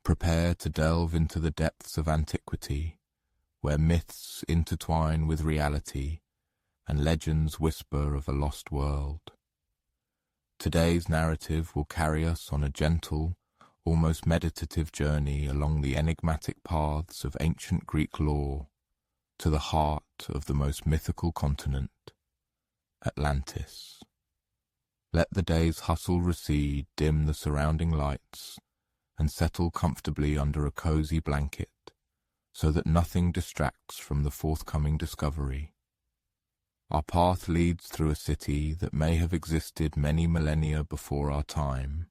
Prepare to delve into the depths of antiquity, where myths intertwine with reality and legends whisper of a lost world. Today's narrative will carry us on a gentle, almost meditative journey along the enigmatic paths of ancient Greek lore to the heart of the most mythical continent, Atlantis. Let the day's hustle recede, dim the surrounding lights, and settle comfortably under a cozy blanket so that nothing distracts from the forthcoming discovery. Our path leads through a city that may have existed many millennia before our time.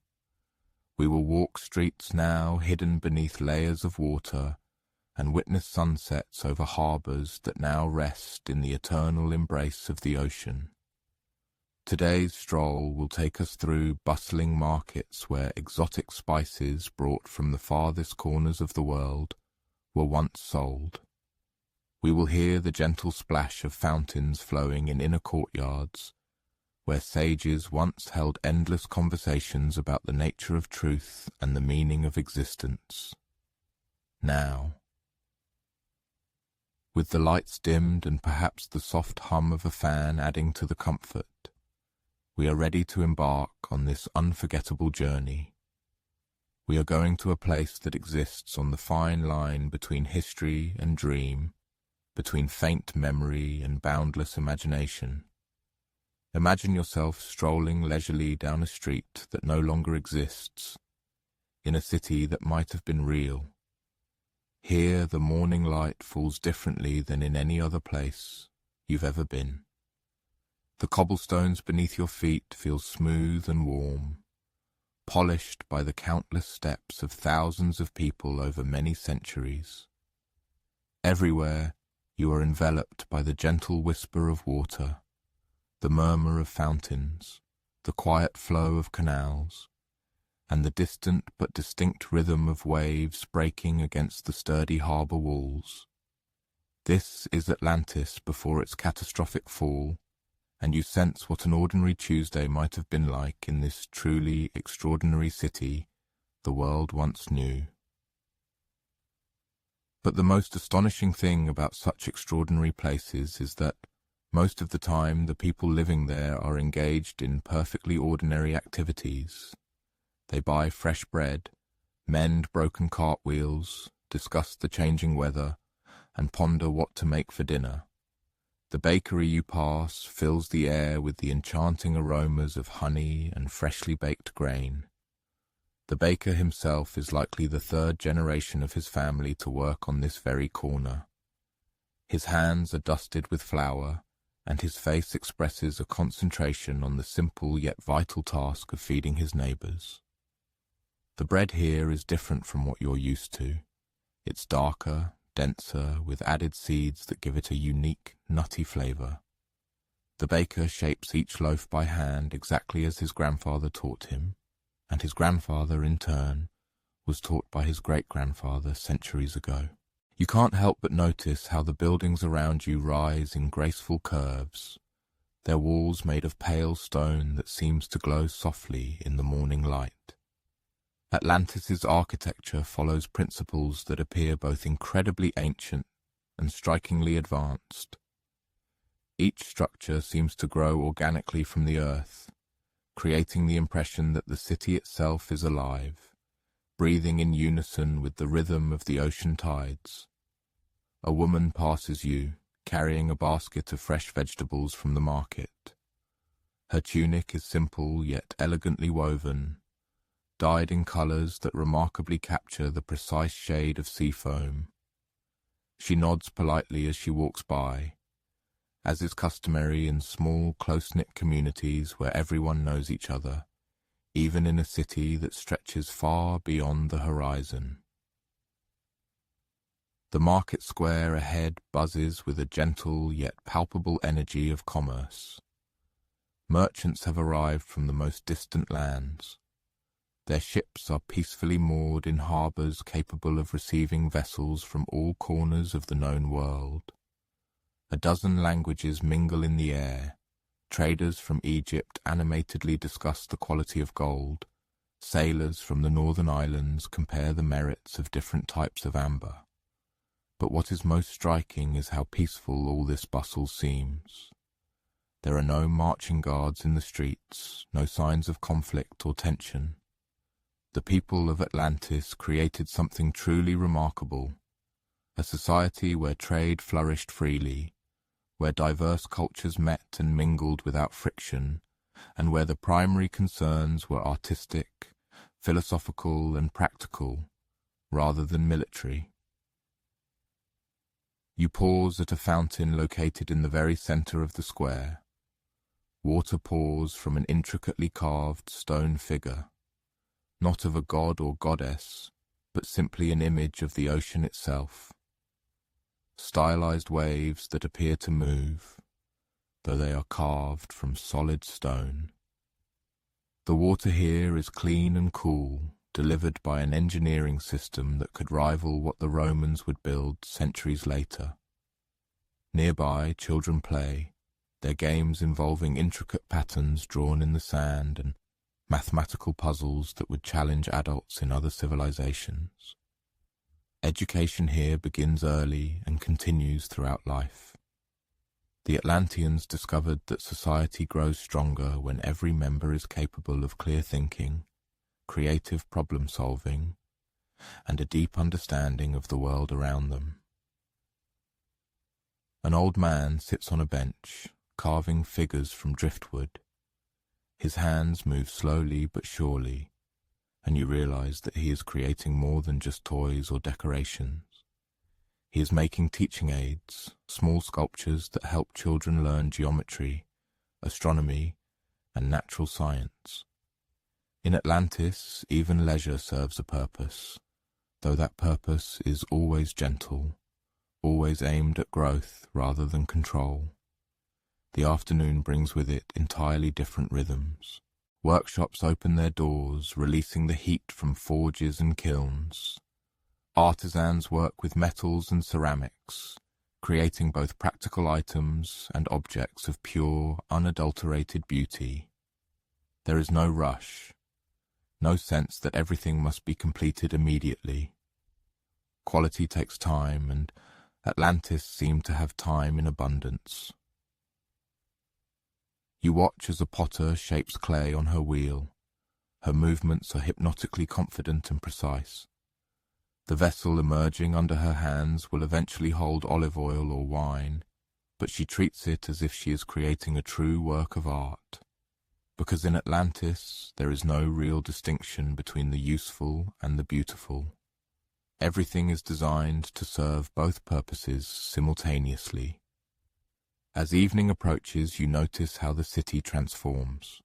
We will walk streets now hidden beneath layers of water and witness sunsets over harbors that now rest in the eternal embrace of the ocean. Today's stroll will take us through bustling markets where exotic spices brought from the farthest corners of the world were once sold. We will hear the gentle splash of fountains flowing in inner courtyards, where sages once held endless conversations about the nature of truth and the meaning of existence. Now, with the lights dimmed and perhaps the soft hum of a fan adding to the comfort, we are ready to embark on this unforgettable journey. We are going to a place that exists on the fine line between history and dream, between faint memory and boundless imagination. Imagine yourself strolling leisurely down a street that no longer exists, in a city that might have been real. Here the morning light falls differently than in any other place you've ever been. The cobblestones beneath your feet feel smooth and warm, polished by the countless steps of thousands of people over many centuries. Everywhere you are enveloped by the gentle whisper of water, the murmur of fountains, the quiet flow of canals, and the distant but distinct rhythm of waves breaking against the sturdy harbour walls. This is Atlantis before its catastrophic fall, and you sense what an ordinary Tuesday might have been like in this truly extraordinary city the world once knew. But the most astonishing thing about such extraordinary places is that most of the time the people living there are engaged in perfectly ordinary activities. They buy fresh bread, mend broken cartwheels, discuss the changing weather, and ponder what to make for dinner. The bakery you pass fills the air with the enchanting aromas of honey and freshly baked grain. The baker himself is likely the third generation of his family to work on this very corner. His hands are dusted with flour, and his face expresses a concentration on the simple yet vital task of feeding his neighbours. The bread here is different from what you're used to. It's darker, denser, with added seeds that give it a unique, nutty flavour. The baker shapes each loaf by hand exactly as his grandfather taught him, and his grandfather, in turn, was taught by his great-grandfather centuries ago. You can't help but notice how the buildings around you rise in graceful curves, their walls made of pale stone that seems to glow softly in the morning light. Atlantis's architecture follows principles that appear both incredibly ancient and strikingly advanced. Each structure seems to grow organically from the earth, creating the impression that the city itself is alive, breathing in unison with the rhythm of the ocean tides. A woman passes you, carrying a basket of fresh vegetables from the market. Her tunic is simple yet elegantly woven, dyed in colours that remarkably capture the precise shade of sea foam. She nods politely as she walks by, as is customary in small, close-knit communities where everyone knows each other, even in a city that stretches far beyond the horizon. The market square ahead buzzes with a gentle yet palpable energy of commerce. Merchants have arrived from the most distant lands. Their ships are peacefully moored in harbours capable of receiving vessels from all corners of the known world. A dozen languages mingle in the air. Traders from Egypt animatedly discuss the quality of gold, Sailors from the northern islands compare the merits of different types of amber. But what is most striking is how peaceful all this bustle seems. There are no marching guards in the streets, no signs of conflict or tension. The people of Atlantis created something truly remarkable, a society where trade flourished freely, where diverse cultures met and mingled without friction, and where the primary concerns were artistic, philosophical, and practical, rather than military. You pause at a fountain located in the very center of the square. Water pours from an intricately carved stone figure, not of a god or goddess, but simply an image of the ocean itself. Stylized waves that appear to move, though they are carved from solid stone. The water here is clean and cool, delivered by an engineering system that could rival what the Romans would build centuries later. Nearby, children play, their games involving intricate patterns drawn in the sand and mathematical puzzles that would challenge adults in other civilizations. Education here begins early and continues throughout life. The Atlanteans discovered that society grows stronger when every member is capable of clear thinking, creative problem-solving, and a deep understanding of the world around them. An old man sits on a bench, carving figures from driftwood. His hands move slowly but surely, and you realize that he is creating more than just toys or decorations. He is making teaching aids, small sculptures that help children learn geometry, astronomy, and natural science. In Atlantis, even leisure serves a purpose, though that purpose is always gentle, always aimed at growth rather than control. The afternoon brings with it entirely different rhythms. Workshops open their doors, releasing the heat from forges and kilns. Artisans work with metals and ceramics, creating both practical items and objects of pure, unadulterated beauty. There is no rush, no sense that everything must be completed immediately. Quality takes time, and Atlantis seemed to have time in abundance. You watch as a potter shapes clay on her wheel. Her movements are hypnotically confident and precise. The vessel emerging under her hands will eventually hold olive oil or wine, but she treats it as if she is creating a true work of art. Because in Atlantis, there is no real distinction between the useful and the beautiful. Everything is designed to serve both purposes simultaneously. As evening approaches, you notice how the city transforms.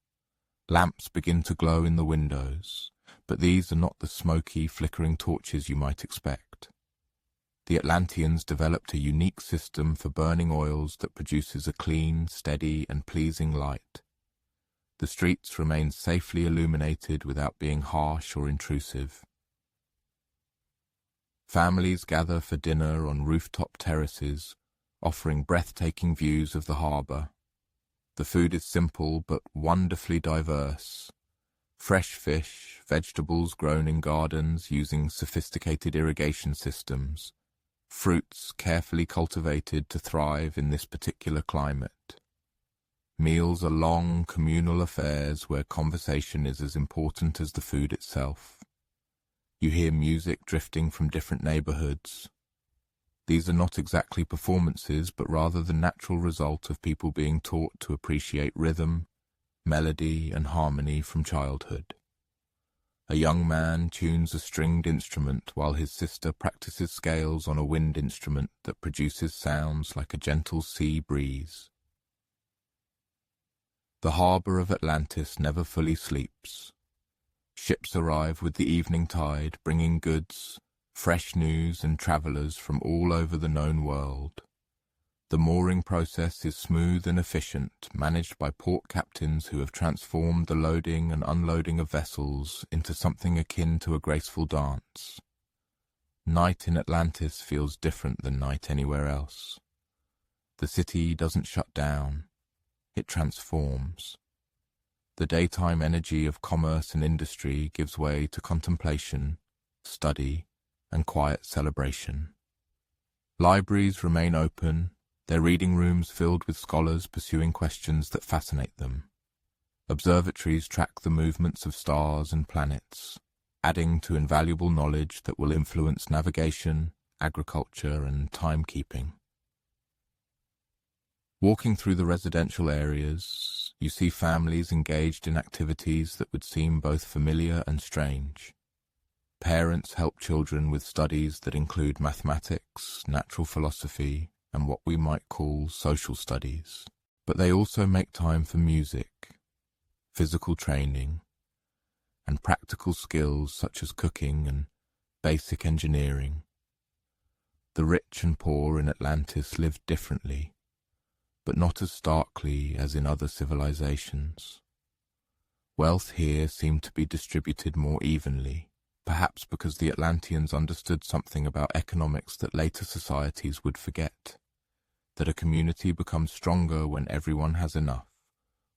Lamps begin to glow in the windows, but these are not the smoky, flickering torches you might expect. The Atlanteans developed a unique system for burning oils that produces a clean, steady, and pleasing light. The streets remain safely illuminated without being harsh or intrusive. Families gather for dinner on rooftop terraces, offering breathtaking views of the harbour. The food is simple but wonderfully diverse. Fresh fish, vegetables grown in gardens using sophisticated irrigation systems, fruits carefully cultivated to thrive in this particular climate. Meals are long, communal affairs where conversation is as important as the food itself. You hear music drifting from different neighbourhoods. These are not exactly performances, but rather the natural result of people being taught to appreciate rhythm, melody, and harmony from childhood. A young man tunes a stringed instrument while his sister practices scales on a wind instrument that produces sounds like a gentle sea breeze. The harbour of Atlantis never fully sleeps. Ships arrive with the evening tide, bringing goods, fresh news, and travellers from all over the known world. The mooring process is smooth and efficient, managed by port captains who have transformed the loading and unloading of vessels into something akin to a graceful dance. Night in Atlantis feels different than night anywhere else. The city doesn't shut down, it transforms. The daytime energy of commerce and industry gives way to contemplation, study, and quiet celebration. Libraries remain open, their reading rooms filled with scholars pursuing questions that fascinate them. Observatories track the movements of stars and planets, adding to invaluable knowledge that will influence navigation, agriculture, and timekeeping. Walking through the residential areas, you see families engaged in activities that would seem both familiar and strange. Parents help children with studies that include mathematics, natural philosophy, and what we might call social studies. But they also make time for music, physical training, and practical skills such as cooking and basic engineering. The rich and poor in Atlantis lived differently, but not as starkly as in other civilizations. Wealth here seemed to be distributed more evenly, perhaps because the Atlanteans understood something about economics that later societies would forget, that a community becomes stronger when everyone has enough,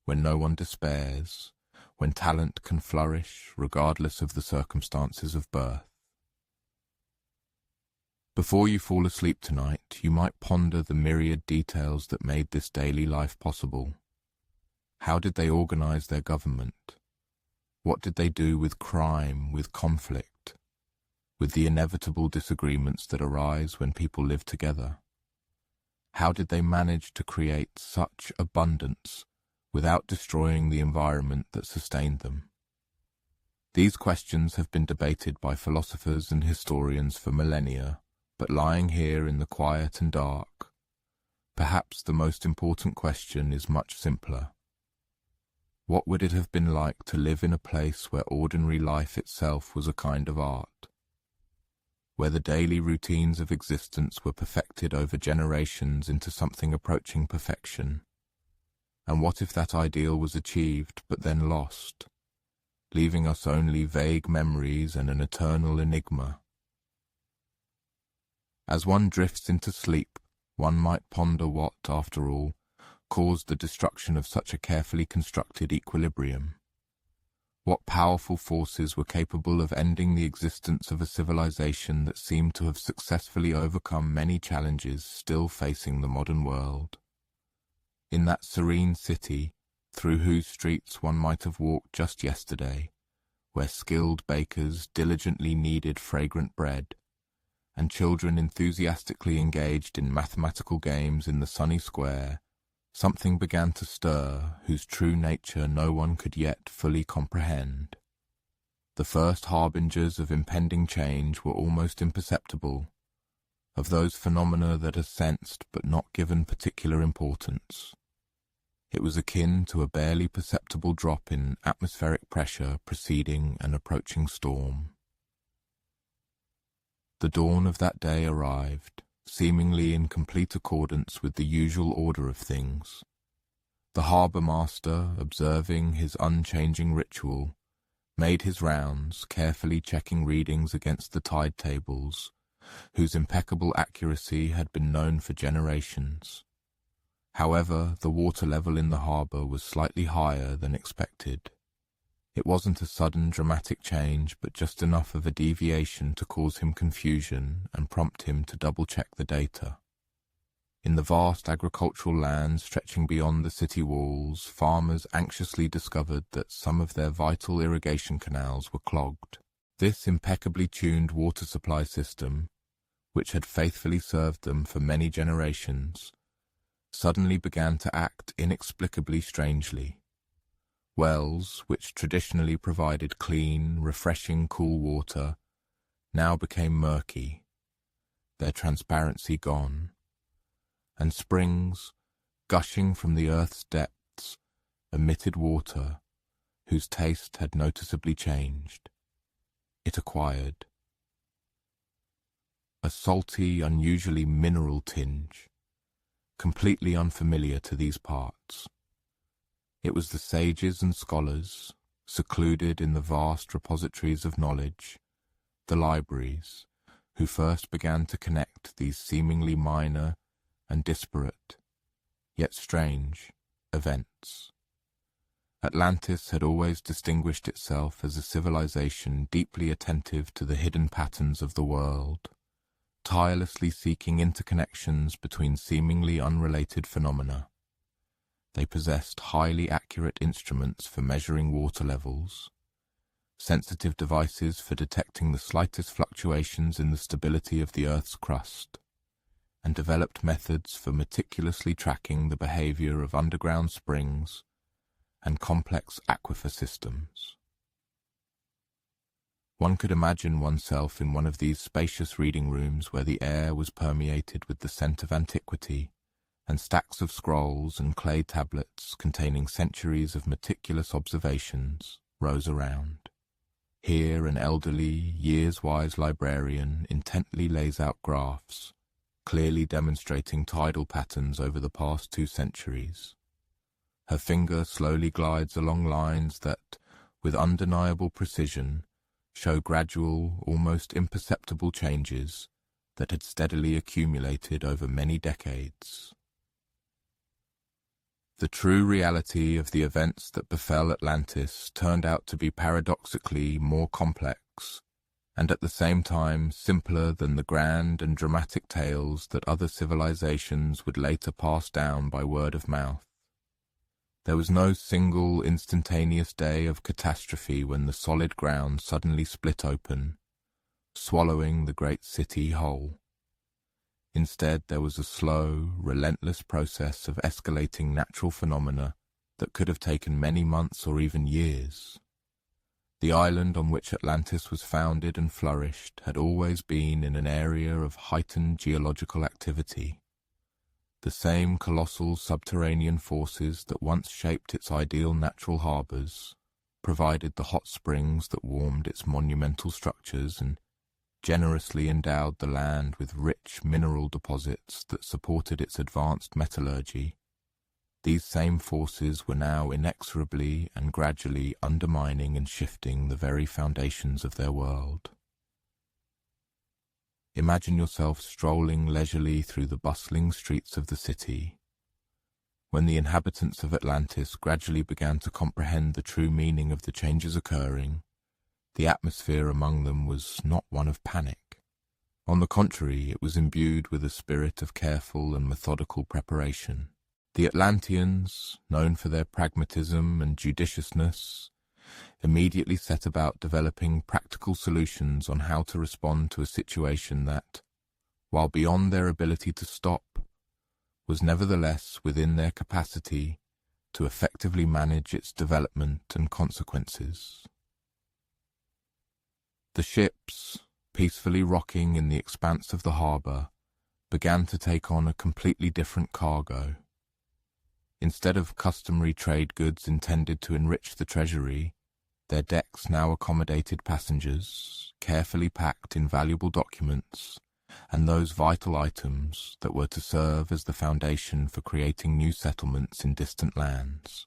when no one despairs, when talent can flourish regardless of the circumstances of birth. Before you fall asleep tonight, you might ponder the myriad details that made this daily life possible. How did they organize their government? What did they do with crime, with conflict, with the inevitable disagreements that arise when people live together? How did they manage to create such abundance without destroying the environment that sustained them? These questions have been debated by philosophers and historians for millennia, but lying here in the quiet and dark, perhaps the most important question is much simpler. What would it have been like to live in a place where ordinary life itself was a kind of art, where the daily routines of existence were perfected over generations into something approaching perfection? And what if that ideal was achieved but then lost, leaving us only vague memories and an eternal enigma? As one drifts into sleep, one might ponder what, after all, caused the destruction of such a carefully constructed equilibrium. What powerful forces were capable of ending the existence of a civilization that seemed to have successfully overcome many challenges still facing the modern world? In that serene city, through whose streets one might have walked just yesterday, where skilled bakers diligently kneaded fragrant bread, and children enthusiastically engaged in mathematical games in the sunny square, something began to stir whose true nature no one could yet fully comprehend. The first harbingers of impending change were almost imperceptible, of those phenomena that are sensed but not given particular importance. It was akin to a barely perceptible drop in atmospheric pressure preceding an approaching storm. The dawn of that day arrived, seemingly in complete accordance with the usual order of things. The harbour master, observing his unchanging ritual, made his rounds, carefully checking readings against the tide tables, whose impeccable accuracy had been known for generations. However, the water level in the harbour was slightly higher than expected. It wasn't a sudden dramatic change, but just enough of a deviation to cause him confusion and prompt him to double-check the data. In the vast agricultural land stretching beyond the city walls, farmers anxiously discovered that some of their vital irrigation canals were clogged. This impeccably tuned water supply system, which had faithfully served them for many generations, suddenly began to act inexplicably strangely. Wells, which traditionally provided clean, refreshing, cool water, now became murky, their transparency gone, and springs, gushing from the earth's depths, emitted water whose taste had noticeably changed. It acquired a salty, unusually mineral tinge, completely unfamiliar to these parts. It was the sages and scholars, secluded in the vast repositories of knowledge, the libraries, who first began to connect these seemingly minor and disparate, yet strange, events. Atlantis had always distinguished itself as a civilization deeply attentive to the hidden patterns of the world, tirelessly seeking interconnections between seemingly unrelated phenomena. They possessed highly accurate instruments for measuring water levels, sensitive devices for detecting the slightest fluctuations in the stability of the Earth's crust, and developed methods for meticulously tracking the behavior of underground springs and complex aquifer systems. One could imagine oneself in one of these spacious reading rooms where the air was permeated with the scent of antiquity, and stacks of scrolls and clay tablets containing centuries of meticulous observations rose around. Here an elderly, years-wise librarian intently lays out graphs, clearly demonstrating tidal patterns over the past 2 centuries. Her finger slowly glides along lines that, with undeniable precision, show gradual, almost imperceptible changes that had steadily accumulated over many decades. The true reality of the events that befell Atlantis turned out to be paradoxically more complex, and at the same time simpler than the grand and dramatic tales that other civilizations would later pass down by word of mouth. There was no single instantaneous day of catastrophe when the solid ground suddenly split open, swallowing the great city whole. Instead, there was a slow, relentless process of escalating natural phenomena that could have taken many months or even years. The island on which Atlantis was founded and flourished had always been in an area of heightened geological activity. The same colossal subterranean forces that once shaped its ideal natural harbours provided the hot springs that warmed its monumental structures and generously endowed the land with rich mineral deposits that supported its advanced metallurgy. These same forces were now inexorably and gradually undermining and shifting the very foundations of their world. Imagine yourself strolling leisurely through the bustling streets of the city. When the inhabitants of Atlantis gradually began to comprehend the true meaning of the changes occurring, the atmosphere among them was not one of panic. On the contrary, it was imbued with a spirit of careful and methodical preparation. The Atlanteans, known for their pragmatism and judiciousness, immediately set about developing practical solutions on how to respond to a situation that, while beyond their ability to stop, was nevertheless within their capacity to effectively manage its development and consequences. The ships, peacefully rocking in the expanse of the harbour, began to take on a completely different cargo. Instead of customary trade goods intended to enrich the treasury, their decks now accommodated passengers, carefully packed in valuable documents, and those vital items that were to serve as the foundation for creating new settlements in distant lands.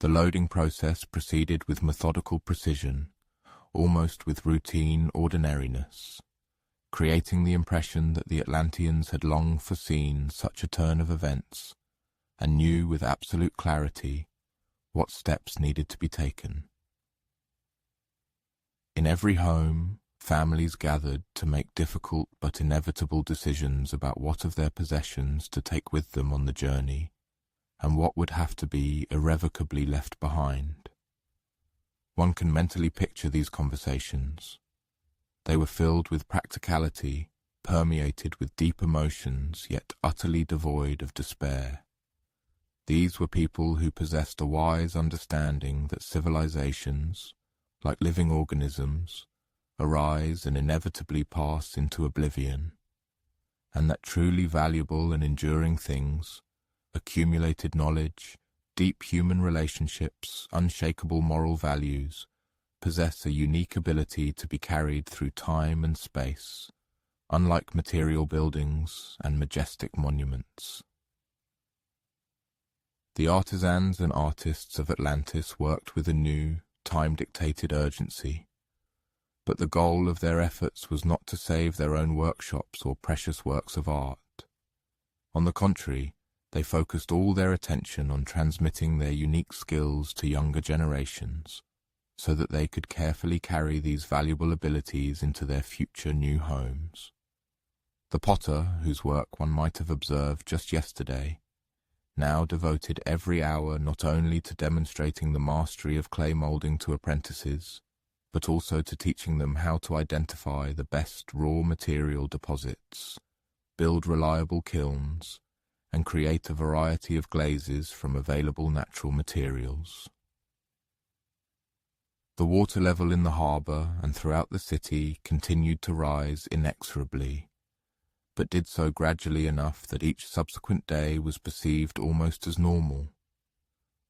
The loading process proceeded with methodical precision, almost with routine ordinariness, creating the impression that the Atlanteans had long foreseen such a turn of events and knew with absolute clarity what steps needed to be taken. In every home, families gathered to make difficult but inevitable decisions about what of their possessions to take with them on the journey and what would have to be irrevocably left behind. One can mentally picture these conversations. They were filled with practicality, permeated with deep emotions, yet utterly devoid of despair. These were people who possessed a wise understanding that civilizations, like living organisms, arise and inevitably pass into oblivion, and that truly valuable and enduring things, accumulated knowledge, deep human relationships, unshakable moral values, possess a unique ability to be carried through time and space, unlike material buildings and majestic monuments. The artisans and artists of Atlantis worked with a new, time-dictated urgency, but the goal of their efforts was not to save their own workshops or precious works of art. On the contrary, They focused all their attention on transmitting their unique skills to younger generations, so that they could carefully carry these valuable abilities into their future new homes. The potter, whose work one might have observed just yesterday, now devoted every hour not only to demonstrating the mastery of clay moulding to apprentices, but also to teaching them how to identify the best raw material deposits, build reliable kilns, and create a variety of glazes from available natural materials. The water level in the harbour and throughout the city continued to rise inexorably, but did so gradually enough that each subsequent day was perceived almost as normal.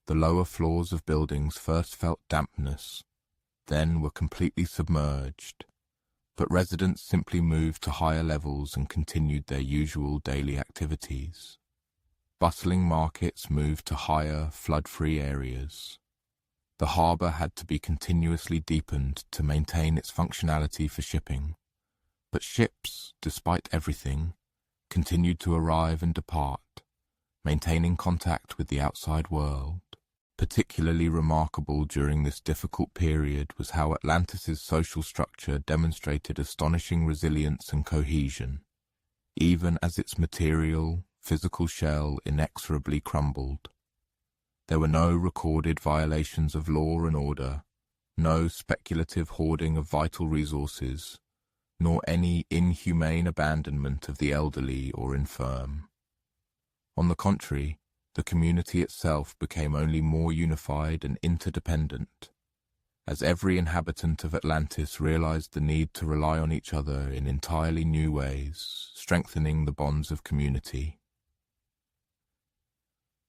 The lower floors of buildings first felt dampness, then were completely submerged, but residents simply moved to higher levels and continued their usual daily activities. Bustling markets moved to higher, flood-free areas. The harbour had to be continuously deepened to maintain its functionality for shipping, but ships, despite everything, continued to arrive and depart, maintaining contact with the outside world. Particularly remarkable during this difficult period was how Atlantis's social structure demonstrated astonishing resilience and cohesion, even as its material, physical shell inexorably crumbled. There were no recorded violations of law and order, no speculative hoarding of vital resources, nor any inhumane abandonment of the elderly or infirm. On the contrary, the community itself became only more unified and interdependent, as every inhabitant of Atlantis realized the need to rely on each other in entirely new ways, strengthening the bonds of community.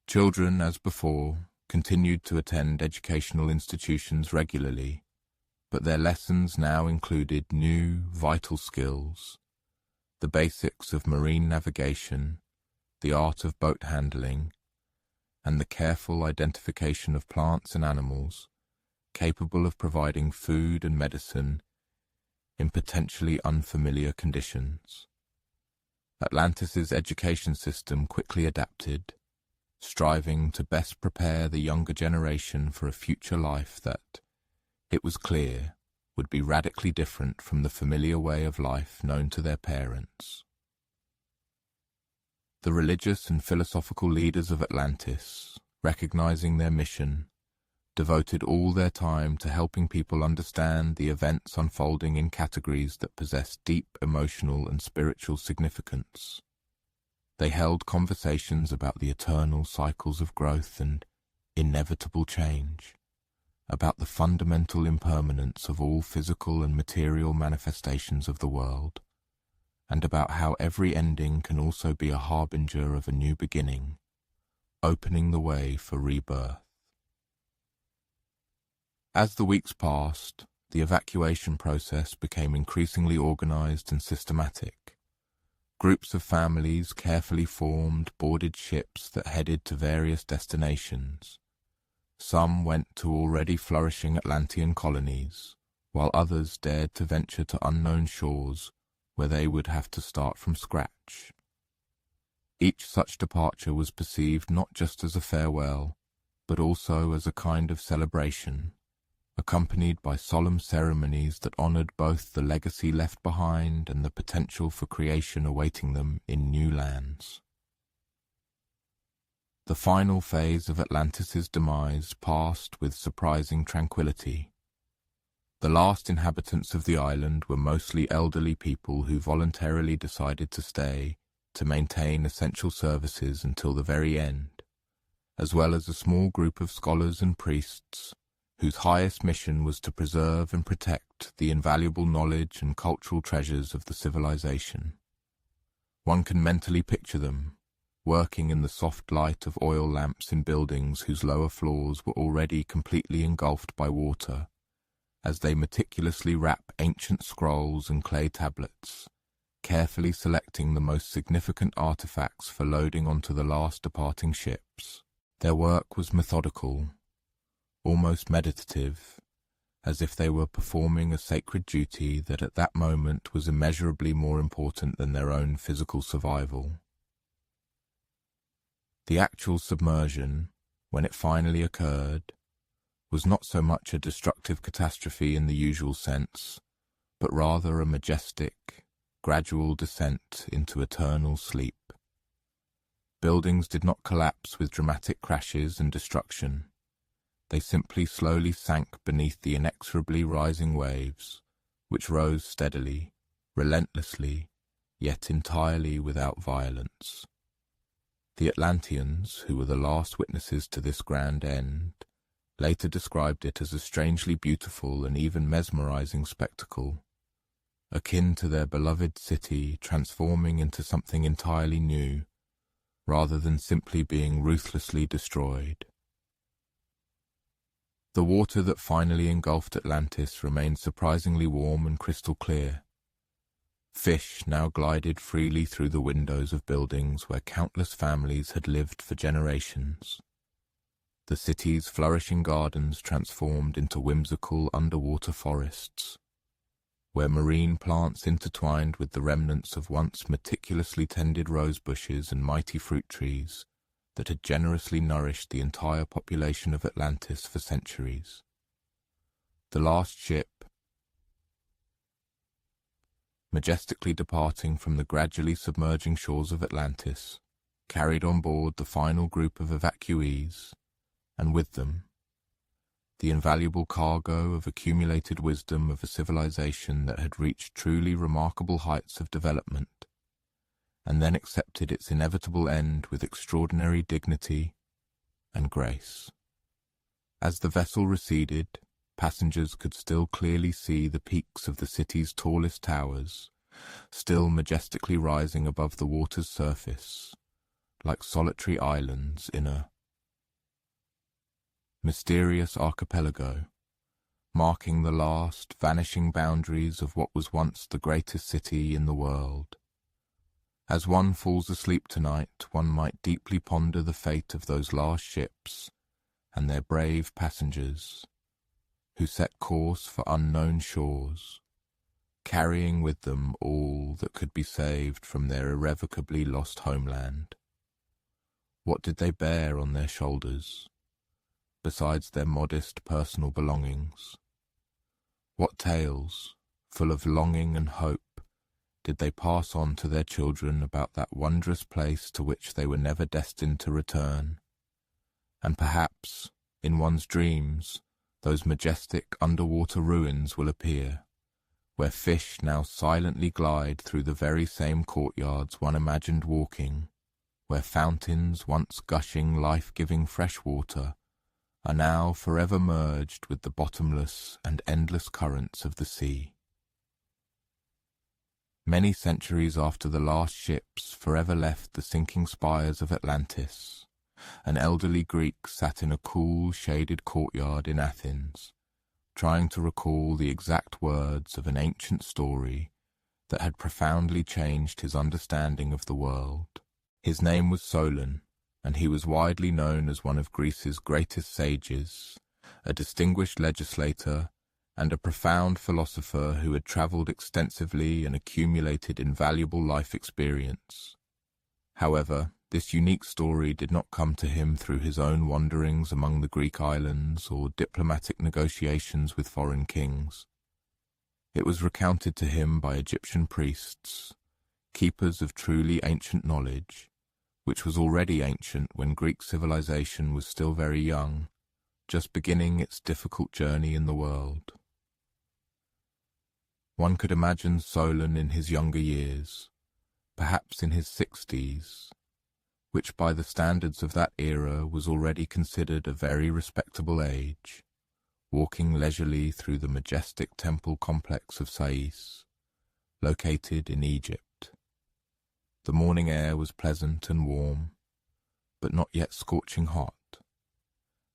Children, as before, continued to attend educational institutions regularly, but their lessons now included new, vital skills, the basics of marine navigation, the art of boat handling, and the careful identification of plants and animals capable of providing food and medicine in potentially unfamiliar conditions. Atlantis's education system quickly adapted, striving to best prepare the younger generation for a future life that, it was clear, would be radically different from the familiar way of life known to their parents. The religious and philosophical leaders of Atlantis, recognizing their mission, devoted all their time to helping people understand the events unfolding in categories that possess deep emotional and spiritual significance. They held conversations about the eternal cycles of growth and inevitable change, about the fundamental impermanence of all physical and material manifestations of the world, and about how every ending can also be a harbinger of a new beginning, opening the way for rebirth. As the weeks passed, the evacuation process became increasingly organized and systematic. Groups of families carefully formed boarded ships that headed to various destinations. Some went to already flourishing Atlantean colonies, while others dared to venture to unknown shores where they would have to start from scratch. Each such departure was perceived not just as a farewell, but also as a kind of celebration, accompanied by solemn ceremonies that honored both the legacy left behind and the potential for creation awaiting them in new lands. The final phase of Atlantis's demise passed with surprising tranquility. The last inhabitants of the island were mostly elderly people who voluntarily decided to stay to maintain essential services until the very end, as well as a small group of scholars and priests whose highest mission was to preserve and protect the invaluable knowledge and cultural treasures of the civilization. One can mentally picture them, working in the soft light of oil lamps in buildings whose lower floors were already completely engulfed by water, as they meticulously wrap ancient scrolls and clay tablets, carefully selecting the most significant artifacts for loading onto the last departing ships. Their work was methodical, almost meditative, as if they were performing a sacred duty that at that moment was immeasurably more important than their own physical survival. The actual submersion, when it finally occurred, was not so much a destructive catastrophe in the usual sense, but rather a majestic, gradual descent into eternal sleep. Buildings did not collapse with dramatic crashes and destruction. They simply slowly sank beneath the inexorably rising waves, which rose steadily, relentlessly, yet entirely without violence. The Atlanteans, who were the last witnesses to this grand end, later described it as a strangely beautiful and even mesmerizing spectacle, akin to their beloved city transforming into something entirely new, rather than simply being ruthlessly destroyed. The water that finally engulfed Atlantis remained surprisingly warm and crystal clear. Fish now glided freely through the windows of buildings where countless families had lived for generations. The city's flourishing gardens transformed into whimsical underwater forests, where marine plants intertwined with the remnants of once meticulously tended rose bushes and mighty fruit trees that had generously nourished the entire population of Atlantis for centuries. The last ship, majestically departing from the gradually submerging shores of Atlantis, carried on board the final group of evacuees, and with them, the invaluable cargo of accumulated wisdom of a civilization that had reached truly remarkable heights of development, and then accepted its inevitable end with extraordinary dignity and grace. As the vessel receded, passengers could still clearly see the peaks of the city's tallest towers, still majestically rising above the water's surface, like solitary islands in a mysterious archipelago, marking the last, vanishing boundaries of what was once the greatest city in the world. As one falls asleep tonight, one might deeply ponder the fate of those last ships and their brave passengers, who set course for unknown shores, carrying with them all that could be saved from their irrevocably lost homeland. What did they bear on their shoulders, besides their modest personal belongings? What tales, full of longing and hope, did they pass on to their children about that wondrous place to which they were never destined to return? And perhaps, in one's dreams, those majestic underwater ruins will appear, where fish now silently glide through the very same courtyards one imagined walking, where fountains once gushing life-giving fresh water are now forever merged with the bottomless and endless currents of the sea. Many centuries after the last ships forever left the sinking spires of Atlantis, an elderly Greek sat in a cool, shaded courtyard in Athens, trying to recall the exact words of an ancient story that had profoundly changed his understanding of the world. His name was Solon, and he was widely known as one of Greece's greatest sages, a distinguished legislator, and a profound philosopher who had travelled extensively and accumulated invaluable life experience. However, this unique story did not come to him through his own wanderings among the Greek islands or diplomatic negotiations with foreign kings. It was recounted to him by Egyptian priests, keepers of truly ancient knowledge, which was already ancient when Greek civilization was still very young, just beginning its difficult journey in the world. One could imagine Solon in his younger years, perhaps in his 60s, which by the standards of that era was already considered a very respectable age, walking leisurely through the majestic temple complex of Sais, located in Egypt. The morning air was pleasant and warm, but not yet scorching hot,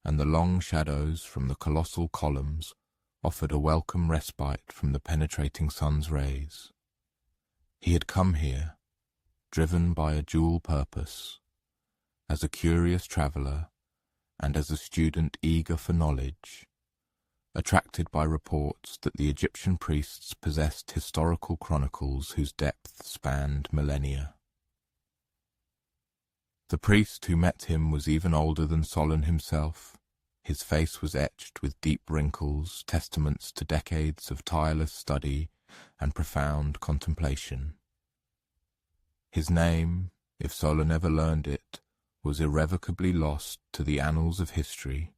and the long shadows from the colossal columns offered a welcome respite from the penetrating sun's rays. He had come here, driven by a dual purpose, as a curious traveller and as a student eager for knowledge, attracted by reports that the Egyptian priests possessed historical chronicles whose depth spanned millennia. The priest who met him was even older than Solon himself. His face was etched with deep wrinkles, testaments to decades of tireless study and profound contemplation. His name, if Solon ever learned it, was irrevocably lost to the annals of history.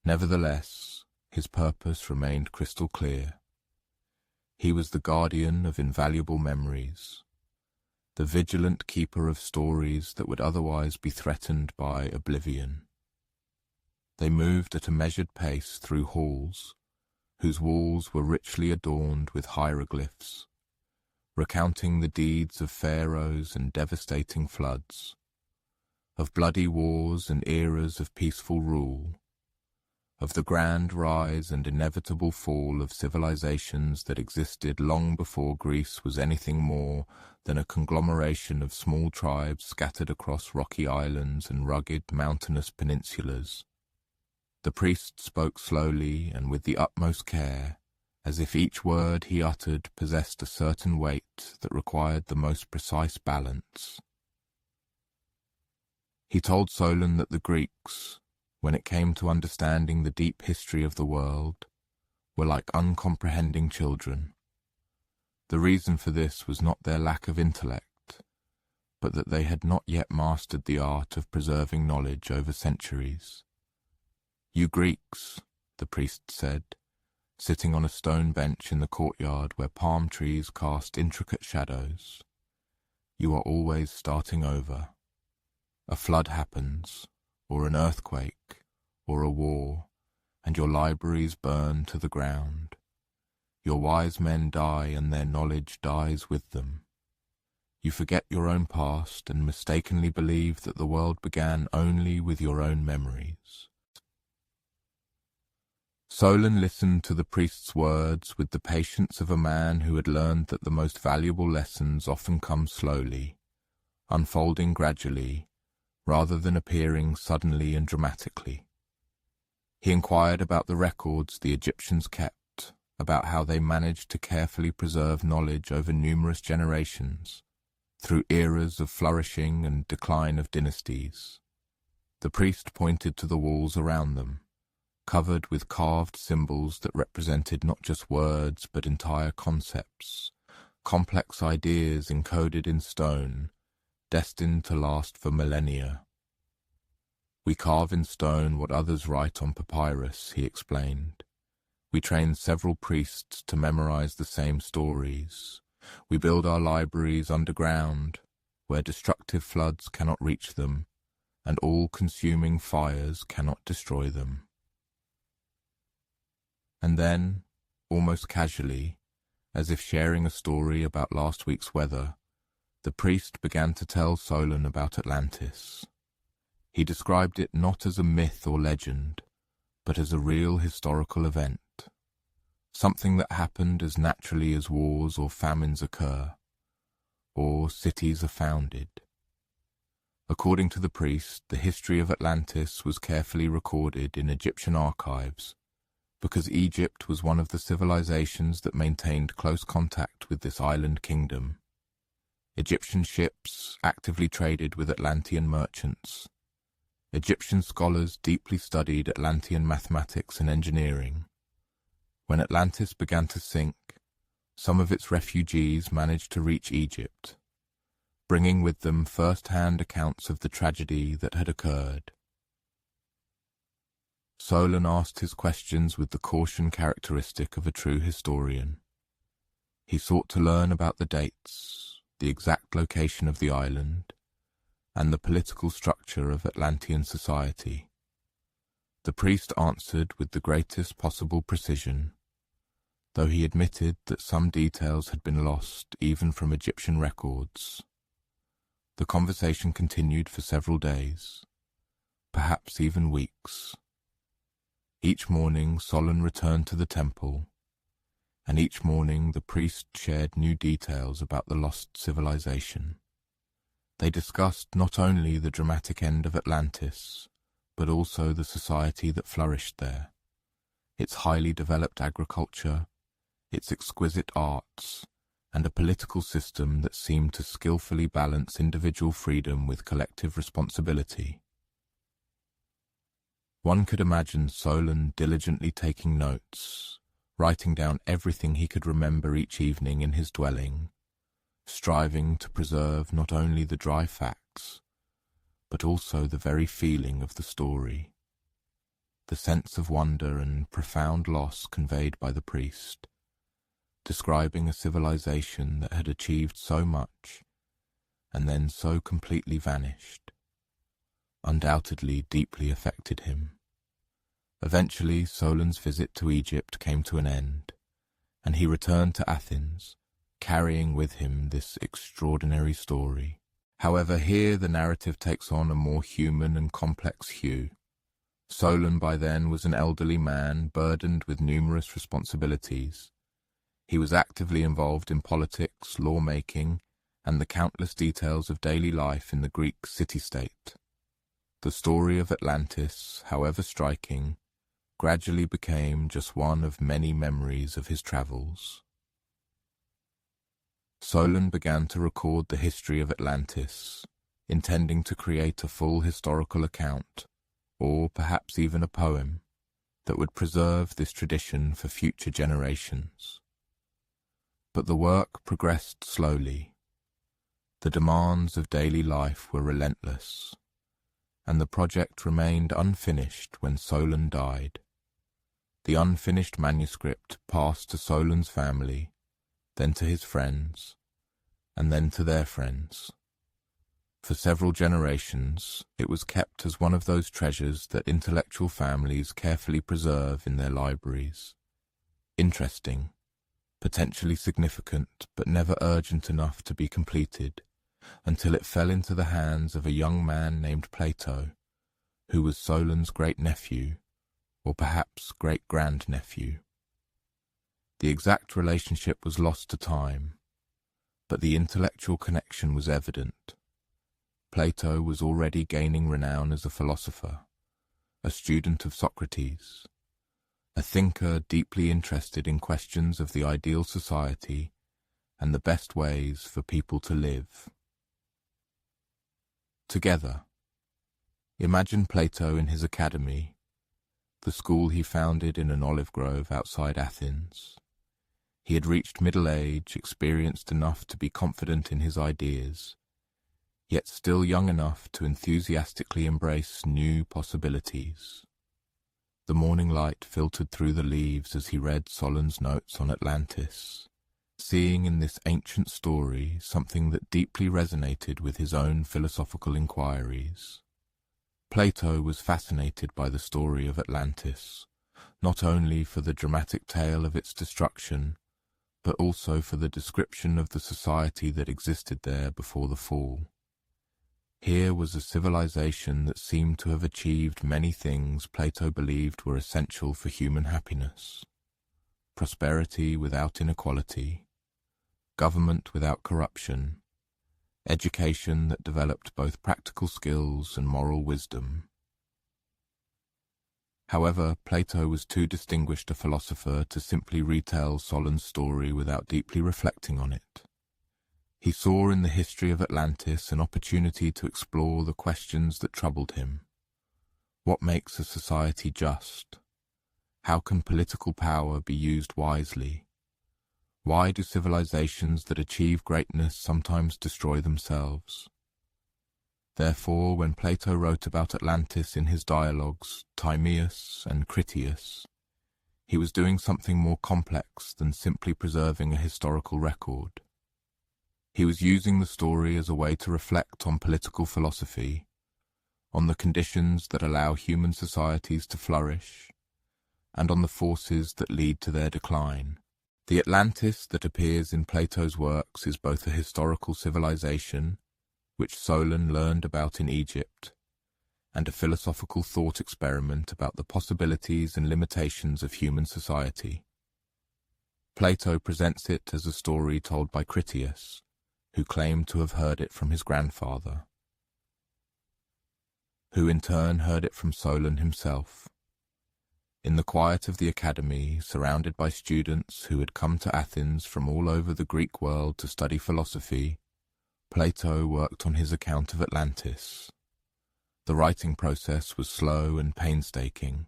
Nevertheless, his purpose remained crystal clear. He was the guardian of invaluable memories, the vigilant keeper of stories that would otherwise be threatened by oblivion. They moved at a measured pace through halls, whose walls were richly adorned with hieroglyphs, recounting the deeds of pharaohs and devastating floods, of bloody wars and eras of peaceful rule, of the grand rise and inevitable fall of civilizations that existed long before Greece was anything more than a conglomeration of small tribes scattered across rocky islands and rugged mountainous peninsulas. The priest spoke slowly and with the utmost care, as if each word he uttered possessed a certain weight that required the most precise balance. He told Solon that the Greeks, when it came to understanding the deep history of the world, were like uncomprehending children. The reason for this was not their lack of intellect, but that they had not yet mastered the art of preserving knowledge over centuries. "You Greeks," the priest said, sitting on a stone bench in the courtyard where palm trees cast intricate shadows, "you are always starting over. A flood happens, or an earthquake, or a war, and your libraries burn to the ground. Your wise men die and their knowledge dies with them. You forget your own past and mistakenly believe that the world began only with your own memories." Solon listened to the priest's words with the patience of a man who had learned that the most valuable lessons often come slowly, unfolding gradually, rather than appearing suddenly and dramatically. He inquired about the records the Egyptians kept, about how they managed to carefully preserve knowledge over numerous generations, through eras of flourishing and decline of dynasties. The priest pointed to the walls around them, covered with carved symbols that represented not just words but entire concepts, complex ideas encoded in stone, destined to last for millennia. "We carve in stone what others write on papyrus," he explained. "We train several priests to memorize the same stories. We build our libraries underground, where destructive floods cannot reach them, and all-consuming fires cannot destroy them." And then, almost casually, as if sharing a story about last week's weather, the priest began to tell Solon about Atlantis. He described it not as a myth or legend, but as a real historical event, something that happened as naturally as wars or famines occur, or cities are founded. According to the priest, the history of Atlantis was carefully recorded in Egyptian archives, because Egypt was one of the civilizations that maintained close contact with this island kingdom. Egyptian ships actively traded with Atlantean merchants. Egyptian scholars deeply studied Atlantean mathematics and engineering. When Atlantis began to sink, some of its refugees managed to reach Egypt, bringing with them first-hand accounts of the tragedy that had occurred. Solon asked his questions with the caution characteristic of a true historian. He sought to learn about the dates, the exact location of the island, and the political structure of Atlantean society. The priest answered with the greatest possible precision, though he admitted that some details had been lost even from Egyptian records. The conversation continued for several days, perhaps even weeks. Each morning Solon returned to the temple, and each morning the priest shared new details about the lost civilization. They discussed not only the dramatic end of Atlantis, but also the society that flourished there, its highly developed agriculture, its exquisite arts, and a political system that seemed to skillfully balance individual freedom with collective responsibility. One could imagine Solon diligently taking notes, writing down everything he could remember each evening in his dwelling, striving to preserve not only the dry facts, but also the very feeling of the story, the sense of wonder and profound loss conveyed by the priest, describing a civilization that had achieved so much and then so completely vanished, undoubtedly deeply affected him. Eventually, Solon's visit to Egypt came to an end, and he returned to Athens, carrying with him this extraordinary story. However, here the narrative takes on a more human and complex hue. Solon by then was an elderly man burdened with numerous responsibilities. He was actively involved in politics, lawmaking, and the countless details of daily life in the Greek city-state. The story of Atlantis, however striking, gradually became just one of many memories of his travels. Solon began to record the history of Atlantis, intending to create a full historical account, or perhaps even a poem, that would preserve this tradition for future generations. But the work progressed slowly. The demands of daily life were relentless, and the project remained unfinished when Solon died. The unfinished manuscript passed to Solon's family, then to his friends, and then to their friends. For several generations, it was kept as one of those treasures that intellectual families carefully preserve in their libraries. Interesting, potentially significant, but never urgent enough to be completed, until it fell into the hands of a young man named Plato, who was Solon's great-nephew, or perhaps great-grandnephew. The exact relationship was lost to time, but the intellectual connection was evident. Plato was already gaining renown as a philosopher, a student of Socrates, a thinker deeply interested in questions of the ideal society and the best ways for people to live. Together, imagine Plato in his academy, the school he founded in an olive grove outside Athens. He had reached middle age, experienced enough to be confident in his ideas, yet still young enough to enthusiastically embrace new possibilities. The morning light filtered through the leaves as he read Solon's notes on Atlantis, seeing in this ancient story something that deeply resonated with his own philosophical inquiries. Plato was fascinated by the story of Atlantis, not only for the dramatic tale of its destruction, but also for the description of the society that existed there before the fall. Here was a civilization that seemed to have achieved many things Plato believed were essential for human happiness: prosperity without inequality, government without corruption, education that developed both practical skills and moral wisdom. However, Plato was too distinguished a philosopher to simply retell Solon's story without deeply reflecting on it. He saw in the history of Atlantis an opportunity to explore the questions that troubled him. What makes a society just? How can political power be used wisely? Why do civilizations that achieve greatness sometimes destroy themselves? Therefore, when Plato wrote about Atlantis in his dialogues, Timaeus and Critias, he was doing something more complex than simply preserving a historical record. He was using the story as a way to reflect on political philosophy, on the conditions that allow human societies to flourish, and on the forces that lead to their decline. The Atlantis that appears in Plato's works is both a historical civilization, which Solon learned about in Egypt, and a philosophical thought experiment about the possibilities and limitations of human society. Plato presents it as a story told by Critias, who claimed to have heard it from his grandfather, who in turn heard it from Solon himself. In the quiet of the academy, surrounded by students who had come to Athens from all over the Greek world to study philosophy, Plato worked on his account of Atlantis. The writing process was slow and painstaking.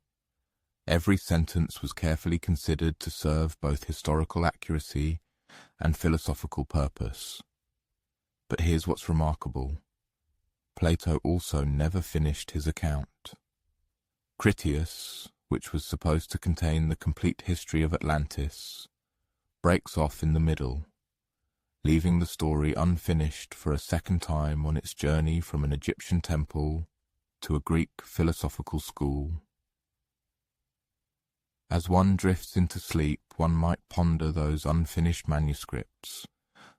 Every sentence was carefully considered to serve both historical accuracy and philosophical purpose. But here's what's remarkable. Plato also never finished his account. Critias, which was supposed to contain the complete history of Atlantis, breaks off in the middle, leaving the story unfinished for a second time on its journey from an Egyptian temple to a Greek philosophical school. As one drifts into sleep, one might ponder those unfinished manuscripts,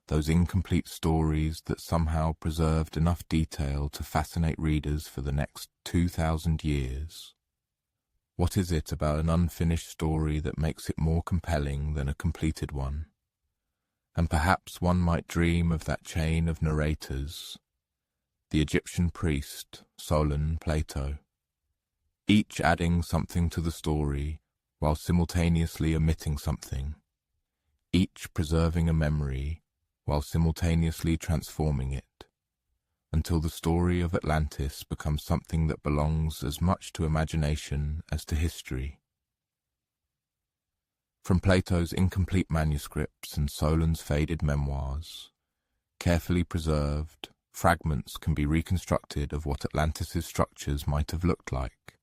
those incomplete stories that somehow preserved enough detail to fascinate readers for the next 2,000 years. What is it about an unfinished story that makes it more compelling than a completed one? And perhaps one might dream of that chain of narrators, the Egyptian priest, Solon, Plato, each adding something to the story while simultaneously omitting something, each preserving a memory while simultaneously transforming it, until the story of Atlantis becomes something that belongs as much to imagination as to history. From Plato's incomplete manuscripts and Solon's faded memoirs, carefully preserved, fragments can be reconstructed of what Atlantis's structures might have looked like.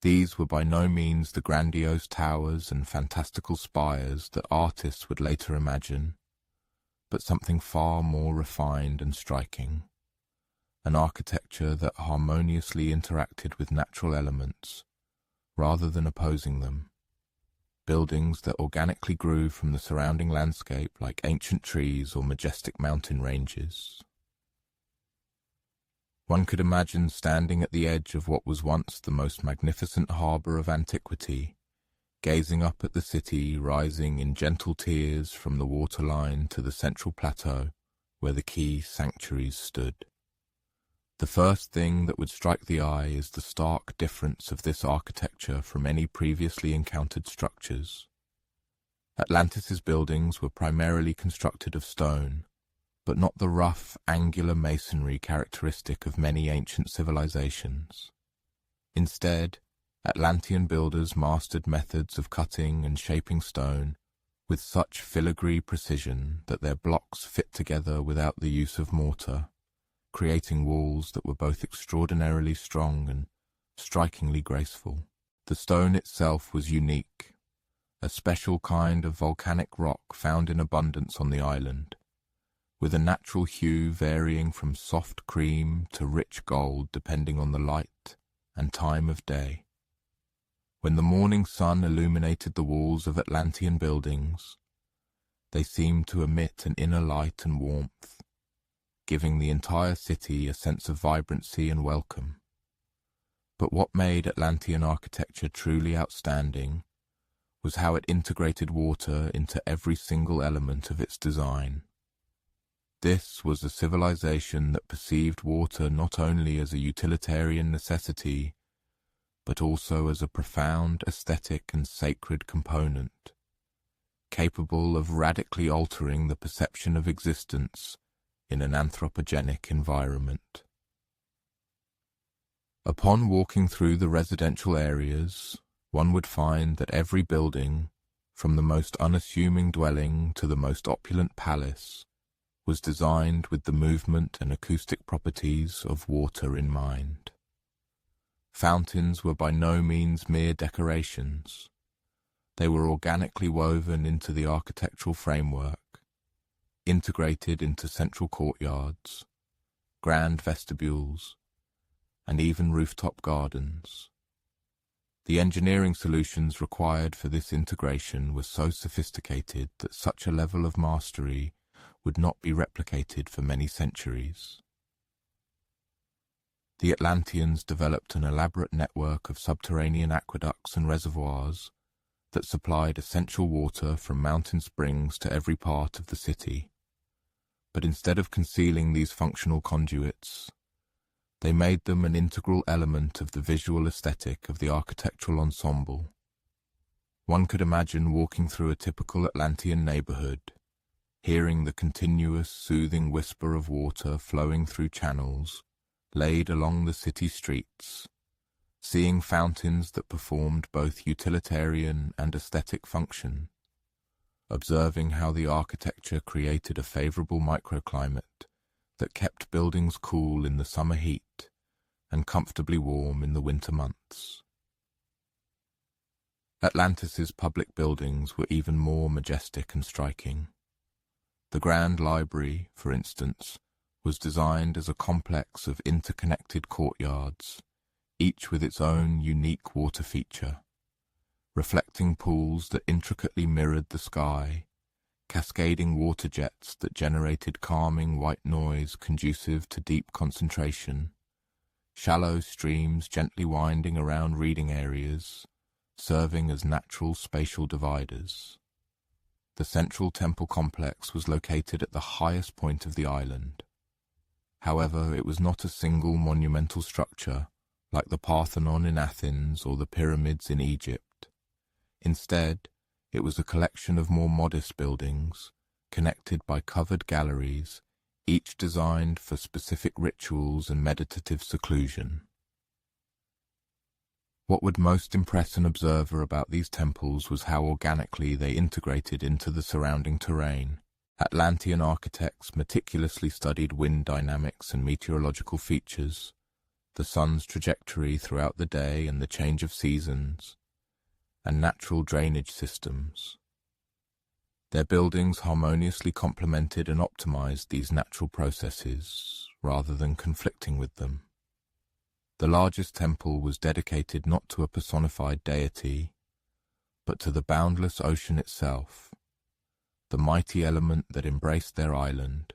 These were by no means the grandiose towers and fantastical spires that artists would later imagine, but something far more refined and striking. An architecture that harmoniously interacted with natural elements, rather than opposing them. Buildings that organically grew from the surrounding landscape like ancient trees or majestic mountain ranges. One could imagine standing at the edge of what was once the most magnificent harbour of antiquity, gazing up at the city rising in gentle tiers from the waterline to the central plateau where the key sanctuaries stood. The first thing that would strike the eye is the stark difference of this architecture from any previously encountered structures. Atlantis's buildings were primarily constructed of stone, but not the rough, angular masonry characteristic of many ancient civilizations. Instead, Atlantean builders mastered methods of cutting and shaping stone with such filigree precision that their blocks fit together without the use of mortar, creating walls that were both extraordinarily strong and strikingly graceful. The stone itself was unique, a special kind of volcanic rock found in abundance on the island, with a natural hue varying from soft cream to rich gold depending on the light and time of day. When the morning sun illuminated the walls of Atlantean buildings, they seemed to emit an inner light and warmth, giving the entire city a sense of vibrancy and welcome. But what made Atlantean architecture truly outstanding was how it integrated water into every single element of its design. This was a civilization that perceived water not only as a utilitarian necessity, but also as a profound aesthetic and sacred component, capable of radically altering the perception of existence in an anthropogenic environment. Upon walking through the residential areas, one would find that every building, from the most unassuming dwelling to the most opulent palace, was designed with the movement and acoustic properties of water in mind. Fountains were by no means mere decorations. They were organically woven into the architectural framework, integrated into central courtyards, grand vestibules, and even rooftop gardens. The engineering solutions required for this integration were so sophisticated that such a level of mastery would not be replicated for many centuries. The Atlanteans developed an elaborate network of subterranean aqueducts and reservoirs that supplied essential water from mountain springs to every part of the city. But instead of concealing these functional conduits, They made them an integral element of the visual aesthetic of the architectural ensemble. One could imagine walking through a typical Atlantean neighborhood, hearing the continuous, soothing whisper of water flowing through channels laid along the city streets, seeing fountains that performed both utilitarian and aesthetic function, observing how the architecture created a favorable microclimate that kept buildings cool in the summer heat and comfortably warm in the winter months. Atlantis's public buildings were even more majestic and striking. The Grand Library, for instance, was designed as a complex of interconnected courtyards, each with its own unique water feature, reflecting pools that intricately mirrored the sky, cascading water jets that generated calming white noise conducive to deep concentration, shallow streams gently winding around reading areas, serving as natural spatial dividers. The central temple complex was located at the highest point of the island. However, it was not a single monumental structure like the Parthenon in Athens or the pyramids in Egypt. Instead, it was a collection of more modest buildings, connected by covered galleries, each designed for specific rituals and meditative seclusion. What would most impress an observer about these temples was how organically they integrated into the surrounding terrain. Atlantean architects meticulously studied wind dynamics and meteorological features, the sun's trajectory throughout the day and the change of seasons, and natural drainage systems. Their buildings harmoniously complemented and optimized these natural processes, rather than conflicting with them. The largest temple was dedicated not to a personified deity, but to the boundless ocean itself, the mighty element that embraced their island,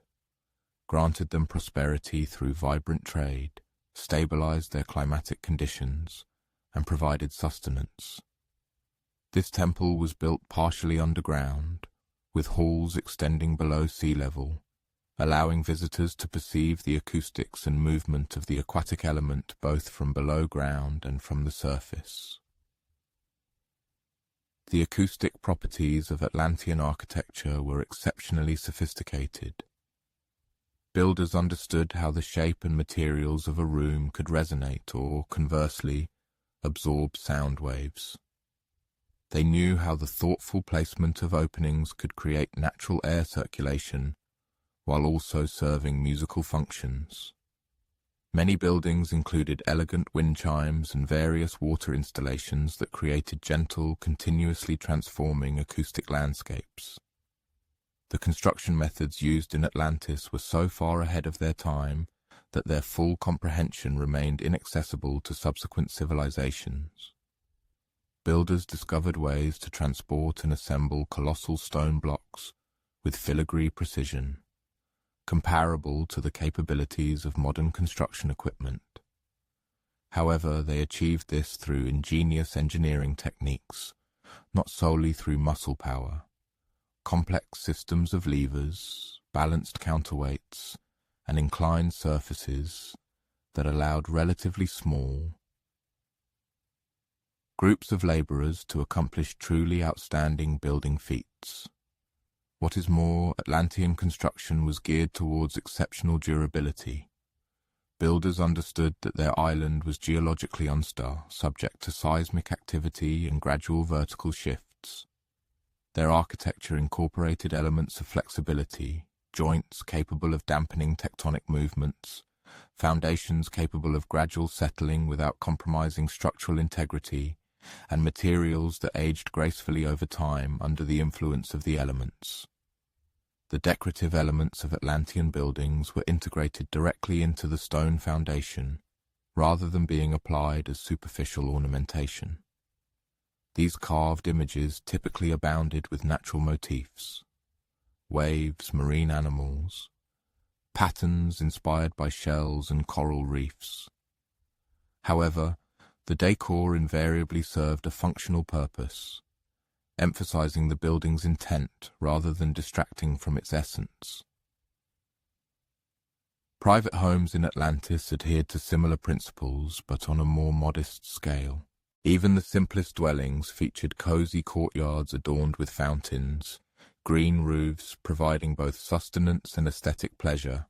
granted them prosperity through vibrant trade, stabilized their climatic conditions, and provided sustenance. This temple was built partially underground, with halls extending below sea level, allowing visitors to perceive the acoustics and movement of the aquatic element both from below ground and from the surface. The acoustic properties of Atlantean architecture were exceptionally sophisticated. Builders understood how the shape and materials of a room could resonate or, conversely, absorb sound waves. They knew how the thoughtful placement of openings could create natural air circulation while also serving musical functions. Many buildings included elegant wind chimes and various water installations that created gentle, continuously transforming acoustic landscapes. The construction methods used in Atlantis were so far ahead of their time that their full comprehension remained inaccessible to subsequent civilizations. Builders discovered ways to transport and assemble colossal stone blocks with filigree precision, comparable to the capabilities of modern construction equipment. However, they achieved this through ingenious engineering techniques, not solely through muscle power. Complex systems of levers, balanced counterweights, and inclined surfaces that allowed relatively small groups of laborers to accomplish truly outstanding building feats. What is more, Atlantean construction was geared towards exceptional durability. Builders understood that their island was geologically unstable, subject to seismic activity and gradual vertical shifts. Their architecture incorporated elements of flexibility, joints capable of dampening tectonic movements, foundations capable of gradual settling without compromising structural integrity, and materials that aged gracefully over time under the influence of the elements. The decorative elements of Atlantean buildings were integrated directly into the stone foundation, rather than being applied as superficial ornamentation. These carved images typically abounded with natural motifs, waves, marine animals, patterns inspired by shells and coral reefs. However, the decor invariably served a functional purpose, emphasizing the building's intent rather than distracting from its essence. Private homes in Atlantis adhered to similar principles, but on a more modest scale. Even the simplest dwellings featured cozy courtyards adorned with fountains, green roofs providing both sustenance and aesthetic pleasure,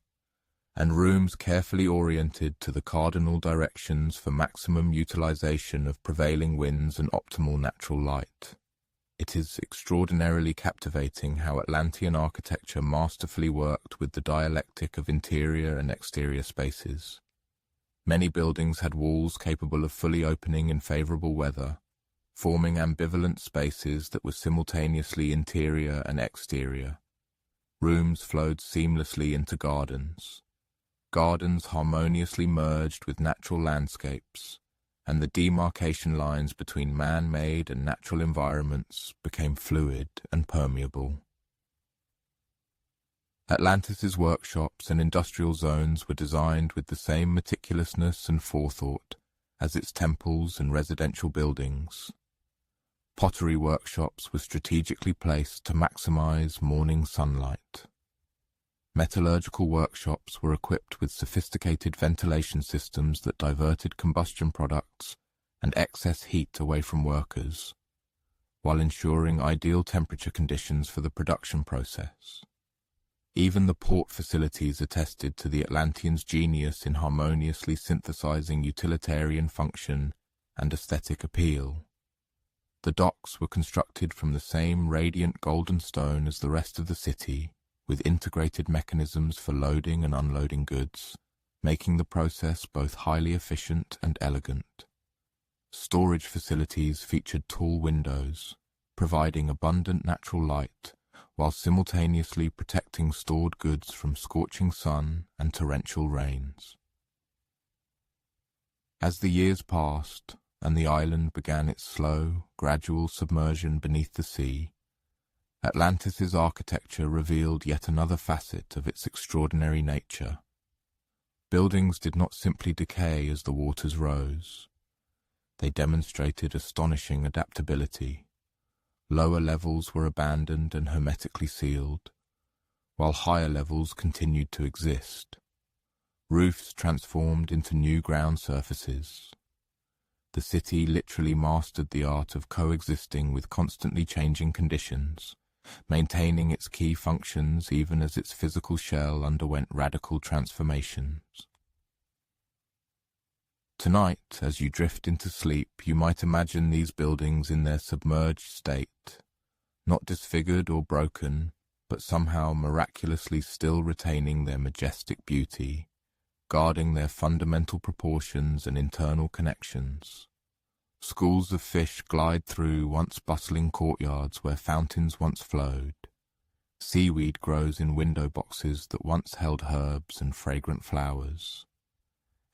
and rooms carefully oriented to the cardinal directions for maximum utilization of prevailing winds and optimal natural light. It is extraordinarily captivating how Atlantean architecture masterfully worked with the dialectic of interior and exterior spaces. Many buildings had walls capable of fully opening in favorable weather, forming ambivalent spaces that were simultaneously interior and exterior. Rooms flowed seamlessly into gardens. Gardens harmoniously merged with natural landscapes, and the demarcation lines between man-made and natural environments became fluid and permeable. Atlantis's workshops and industrial zones were designed with the same meticulousness and forethought as its temples and residential buildings. Pottery workshops were strategically placed to maximize morning sunlight. Metallurgical workshops were equipped with sophisticated ventilation systems that diverted combustion products and excess heat away from workers, while ensuring ideal temperature conditions for the production process. Even the port facilities attested to the Atlanteans' genius in harmoniously synthesizing utilitarian function and aesthetic appeal. The docks were constructed from the same radiant golden stone as the rest of the city, with integrated mechanisms for loading and unloading goods, making the process both highly efficient and elegant. Storage facilities featured tall windows, providing abundant natural light, while simultaneously protecting stored goods from scorching sun and torrential rains. As the years passed, and the island began its slow, gradual submersion beneath the sea, Atlantis's architecture revealed yet another facet of its extraordinary nature. Buildings did not simply decay as the waters rose. They demonstrated astonishing adaptability. Lower levels were abandoned and hermetically sealed, while higher levels continued to exist. Roofs transformed into new ground surfaces. The city literally mastered the art of coexisting with constantly changing conditions, maintaining its key functions even as its physical shell underwent radical transformations. Tonight, as you drift into sleep, you might imagine these buildings in their submerged state, not disfigured or broken, but somehow miraculously still retaining their majestic beauty, guarding their fundamental proportions and internal connections. Schools of fish glide through once bustling courtyards where fountains once flowed. Seaweed grows in window boxes that once held herbs and fragrant flowers.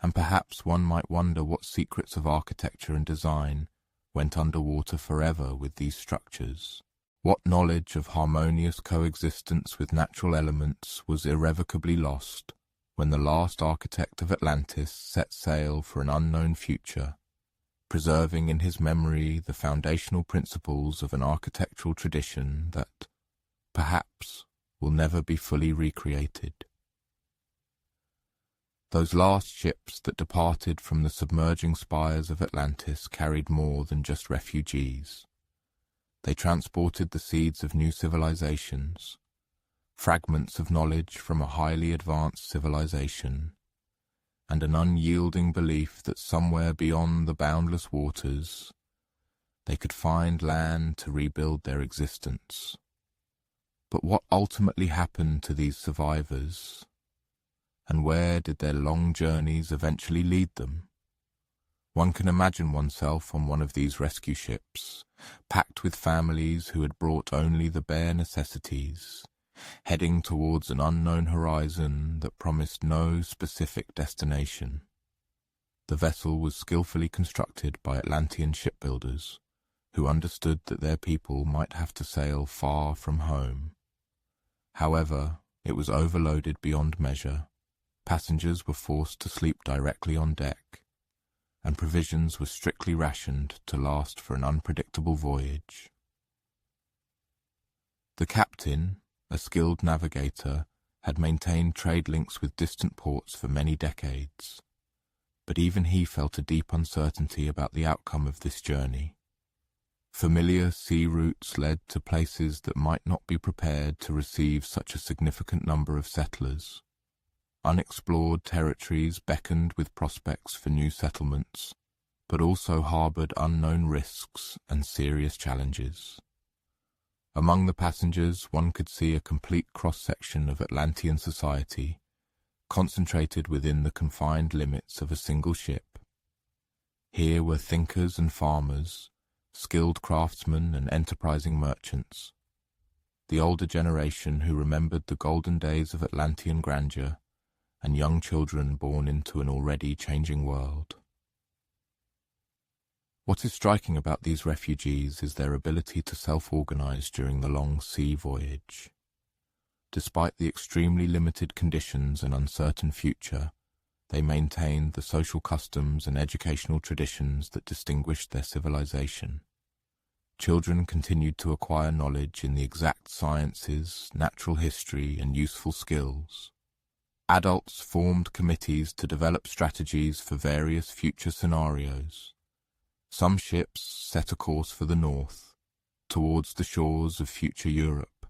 And perhaps one might wonder what secrets of architecture and design went underwater forever with these structures. What knowledge of harmonious coexistence with natural elements was irrevocably lost when the last architect of Atlantis set sail for an unknown future, preserving in his memory the foundational principles of an architectural tradition that, perhaps, will never be fully recreated. Those last ships that departed from the submerging spires of Atlantis carried more than just refugees. They transported the seeds of new civilizations, fragments of knowledge from a highly advanced civilization, and an unyielding belief that somewhere beyond the boundless waters they could find land to rebuild their existence. But what ultimately happened to these survivors, and where did their long journeys eventually lead them? One can imagine oneself on one of these rescue ships, packed with families who had brought only the bare necessities, heading towards an unknown horizon that promised no specific destination. The vessel was skillfully constructed by Atlantean shipbuilders, who understood that their people might have to sail far from home. However, it was overloaded beyond measure. Passengers were forced to sleep directly on deck, and provisions were strictly rationed to last for an unpredictable voyage. The captain, a skilled navigator, had maintained trade links with distant ports for many decades, but even he felt a deep uncertainty about the outcome of this journey. Familiar sea routes led to places that might not be prepared to receive such a significant number of settlers. Unexplored territories beckoned with prospects for new settlements, but also harbored unknown risks and serious challenges. Among the passengers, one could see a complete cross-section of Atlantean society, concentrated within the confined limits of a single ship. Here were thinkers and farmers, skilled craftsmen and enterprising merchants, the older generation who remembered the golden days of Atlantean grandeur, and young children born into an already changing world. What is striking about these refugees is their ability to self-organize during the long sea voyage. Despite the extremely limited conditions and uncertain future, they maintained the social customs and educational traditions that distinguished their civilization. Children continued to acquire knowledge in the exact sciences, natural history, and useful skills. Adults formed committees to develop strategies for various future scenarios. Some ships set a course for the north, towards the shores of future Europe.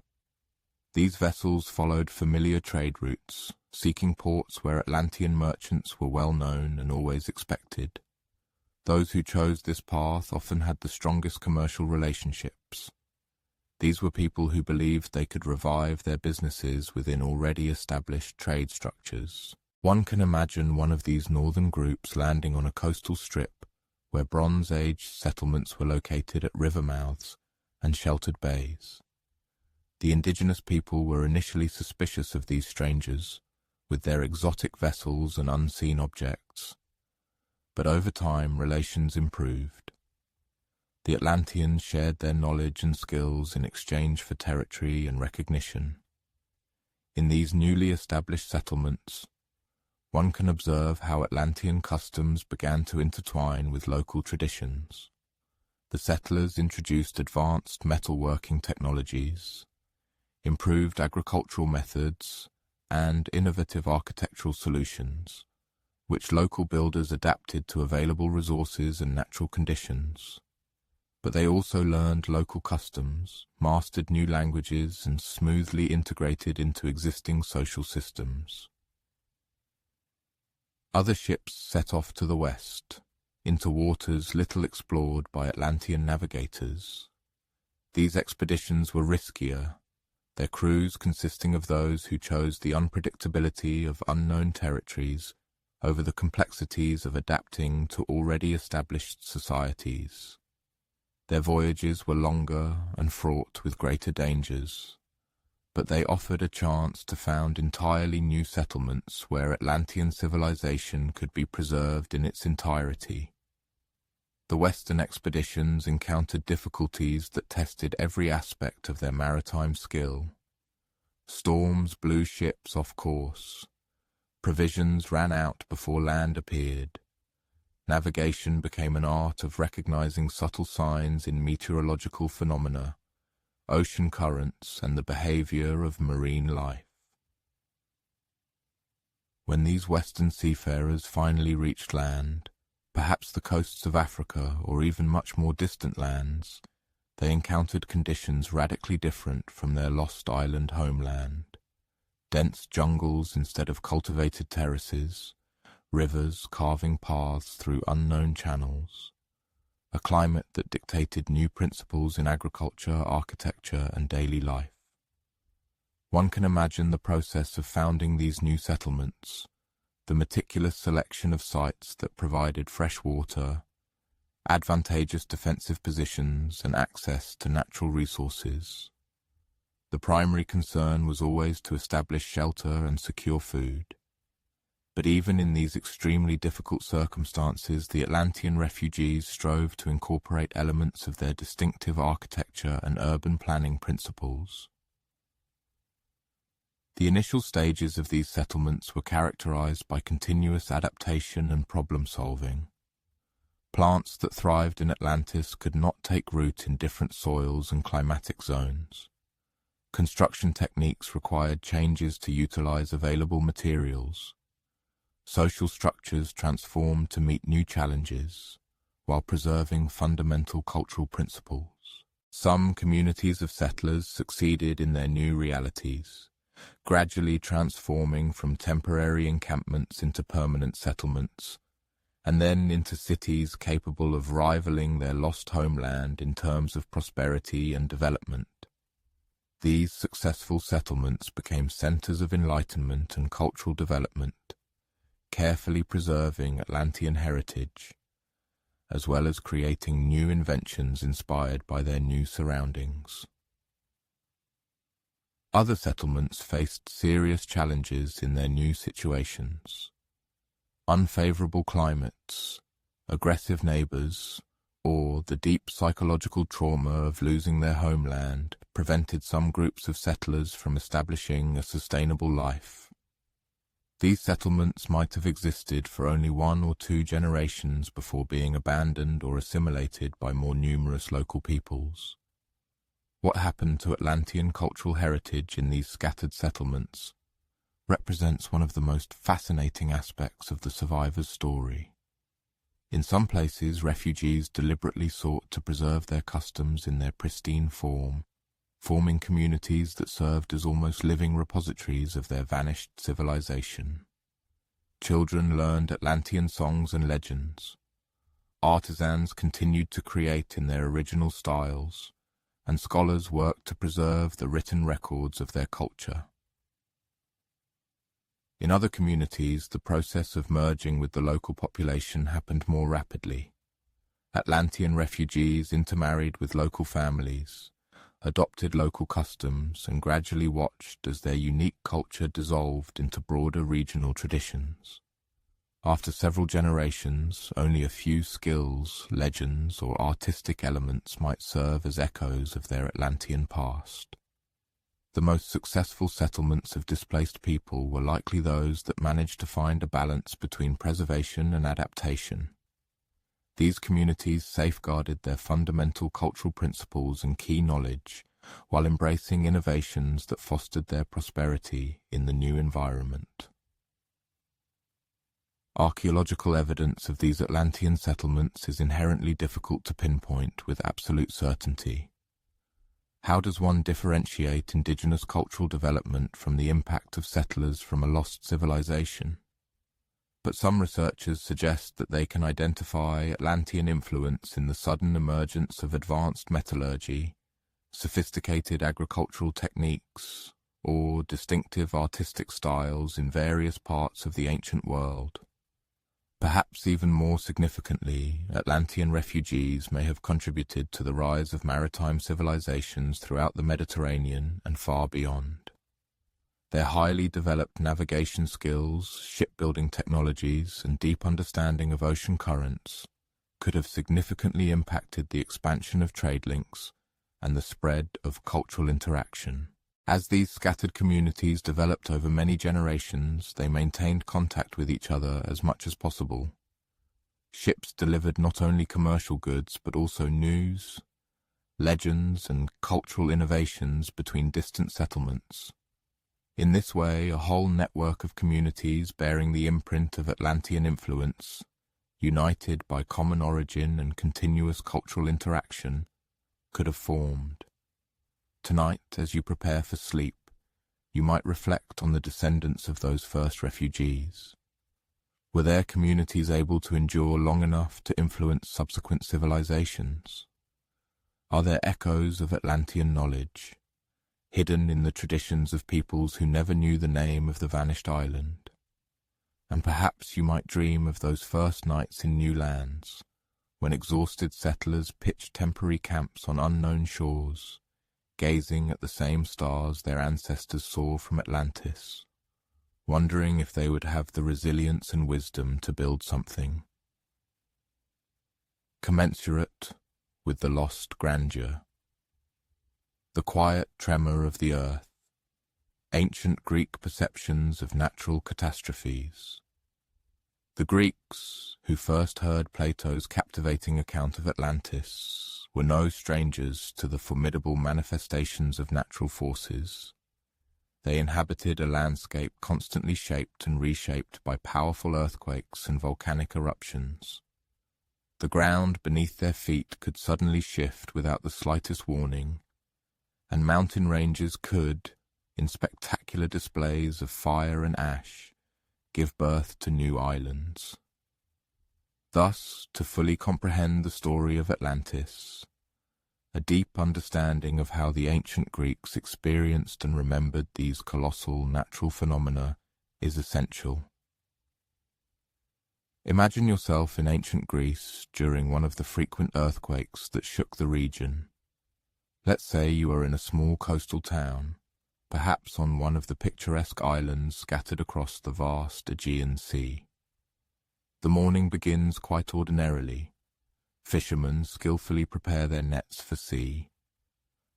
These vessels followed familiar trade routes, seeking ports where Atlantean merchants were well known and always expected. Those who chose this path often had the strongest commercial relationships. These were people who believed they could revive their businesses within already established trade structures. One can imagine one of these northern groups landing on a coastal strip where Bronze Age settlements were located at river mouths and sheltered bays. The indigenous people were initially suspicious of these strangers, with their exotic vessels and unseen objects. But over time, relations improved. The Atlanteans shared their knowledge and skills in exchange for territory and recognition. In these newly established settlements, one can observe how Atlantean customs began to intertwine with local traditions. The settlers introduced advanced metalworking technologies, improved agricultural methods, and innovative architectural solutions, which local builders adapted to available resources and natural conditions. But they also learned local customs, mastered new languages, and smoothly integrated into existing social systems. Other ships set off to the west, into waters little explored by Atlantean navigators. These expeditions were riskier, their crews consisting of those who chose the unpredictability of unknown territories over the complexities of adapting to already established societies. Their voyages were longer and fraught with greater dangers, but they offered a chance to found entirely new settlements where Atlantean civilization could be preserved in its entirety. The Western expeditions encountered difficulties that tested every aspect of their maritime skill. Storms blew ships off course. Provisions ran out before land appeared. Navigation became an art of recognizing subtle signs in meteorological phenomena, ocean currents, and the behavior of marine life. When these Western seafarers finally reached land, perhaps the coasts of Africa or even much more distant lands, they encountered conditions radically different from their lost island homeland. Dense jungles instead of cultivated terraces, rivers carving paths through unknown channels, a climate that dictated new principles in agriculture, architecture, and daily life. One can imagine the process of founding these new settlements, the meticulous selection of sites that provided fresh water, advantageous defensive positions, and access to natural resources. The primary concern was always to establish shelter and secure food. But even in these extremely difficult circumstances, the Atlantean refugees strove to incorporate elements of their distinctive architecture and urban planning principles. The initial stages of these settlements were characterized by continuous adaptation and problem-solving. Plants that thrived in Atlantis could not take root in different soils and climatic zones. Construction techniques required changes to utilize available materials. Social structures transformed to meet new challenges, while preserving fundamental cultural principles. Some communities of settlers succeeded in their new realities, gradually transforming from temporary encampments into permanent settlements, and then into cities capable of rivaling their lost homeland in terms of prosperity and development. These successful settlements became centers of enlightenment and cultural development, carefully preserving Atlantean heritage, as well as creating new inventions inspired by their new surroundings. Other settlements faced serious challenges in their new situations. Unfavorable climates, aggressive neighbors, or the deep psychological trauma of losing their homeland prevented some groups of settlers from establishing a sustainable life. These settlements might have existed for only 1 or 2 generations before being abandoned or assimilated by more numerous local peoples. What happened to Atlantean cultural heritage in these scattered settlements represents one of the most fascinating aspects of the survivors' story. In some places, refugees deliberately sought to preserve their customs in their pristine form, forming communities that served as almost living repositories of their vanished civilization. Children learned Atlantean songs and legends. Artisans continued to create in their original styles, and scholars worked to preserve the written records of their culture. In other communities, the process of merging with the local population happened more rapidly. Atlantean refugees intermarried with local families, adopted local customs, and gradually watched as their unique culture dissolved into broader regional traditions. After several generations, only a few skills, legends, or artistic elements might serve as echoes of their Atlantean past. The most successful settlements of displaced people were likely those that managed to find a balance between preservation and adaptation. These communities safeguarded their fundamental cultural principles and key knowledge, while embracing innovations that fostered their prosperity in the new environment. Archaeological evidence of these Atlantean settlements is inherently difficult to pinpoint with absolute certainty. How does one differentiate indigenous cultural development from the impact of settlers from a lost civilization? But some researchers suggest that they can identify Atlantean influence in the sudden emergence of advanced metallurgy, sophisticated agricultural techniques, or distinctive artistic styles in various parts of the ancient world. Perhaps even more significantly, Atlantean refugees may have contributed to the rise of maritime civilizations throughout the Mediterranean and far beyond. Their highly developed navigation skills, shipbuilding technologies, and deep understanding of ocean currents could have significantly impacted the expansion of trade links and the spread of cultural interaction. As these scattered communities developed over many generations, they maintained contact with each other as much as possible. Ships delivered not only commercial goods but also news, legends, and cultural innovations between distant settlements. In this way, a whole network of communities bearing the imprint of Atlantean influence, united by common origin and continuous cultural interaction, could have formed. Tonight, as you prepare for sleep, you might reflect on the descendants of those first refugees. Were their communities able to endure long enough to influence subsequent civilizations? Are there echoes of Atlantean knowledge, hidden in the traditions of peoples who never knew the name of the vanished island? And perhaps you might dream of those first nights in new lands, when exhausted settlers pitched temporary camps on unknown shores, gazing at the same stars their ancestors saw from Atlantis, wondering if they would have the resilience and wisdom to build something commensurate with the lost grandeur. The quiet tremor of the earth, ancient Greek perceptions of natural catastrophes. The Greeks, who first heard Plato's captivating account of Atlantis, were no strangers to the formidable manifestations of natural forces. They inhabited a landscape constantly shaped and reshaped by powerful earthquakes and volcanic eruptions. The ground beneath their feet could suddenly shift without the slightest warning, and mountain ranges could, in spectacular displays of fire and ash, give birth to new islands. Thus, to fully comprehend the story of Atlantis, a deep understanding of how the ancient Greeks experienced and remembered these colossal natural phenomena is essential. Imagine yourself in ancient Greece during one of the frequent earthquakes that shook the region. Let's say you are in a small coastal town, perhaps on one of the picturesque islands scattered across the vast Aegean Sea. The morning begins quite ordinarily. Fishermen skillfully prepare their nets for sea.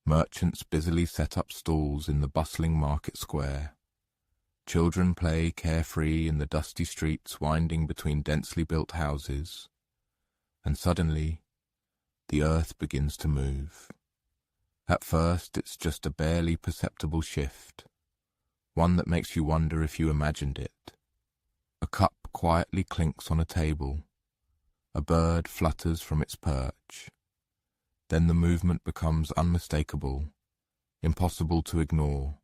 Merchants busily set up stalls in the bustling market square. Children play carefree in the dusty streets winding between densely built houses. And suddenly, the earth begins to move. At first, it's just a barely perceptible shift, one that makes you wonder if you imagined it. A cup quietly clinks on a table. A bird flutters from its perch. Then the movement becomes unmistakable, impossible to ignore.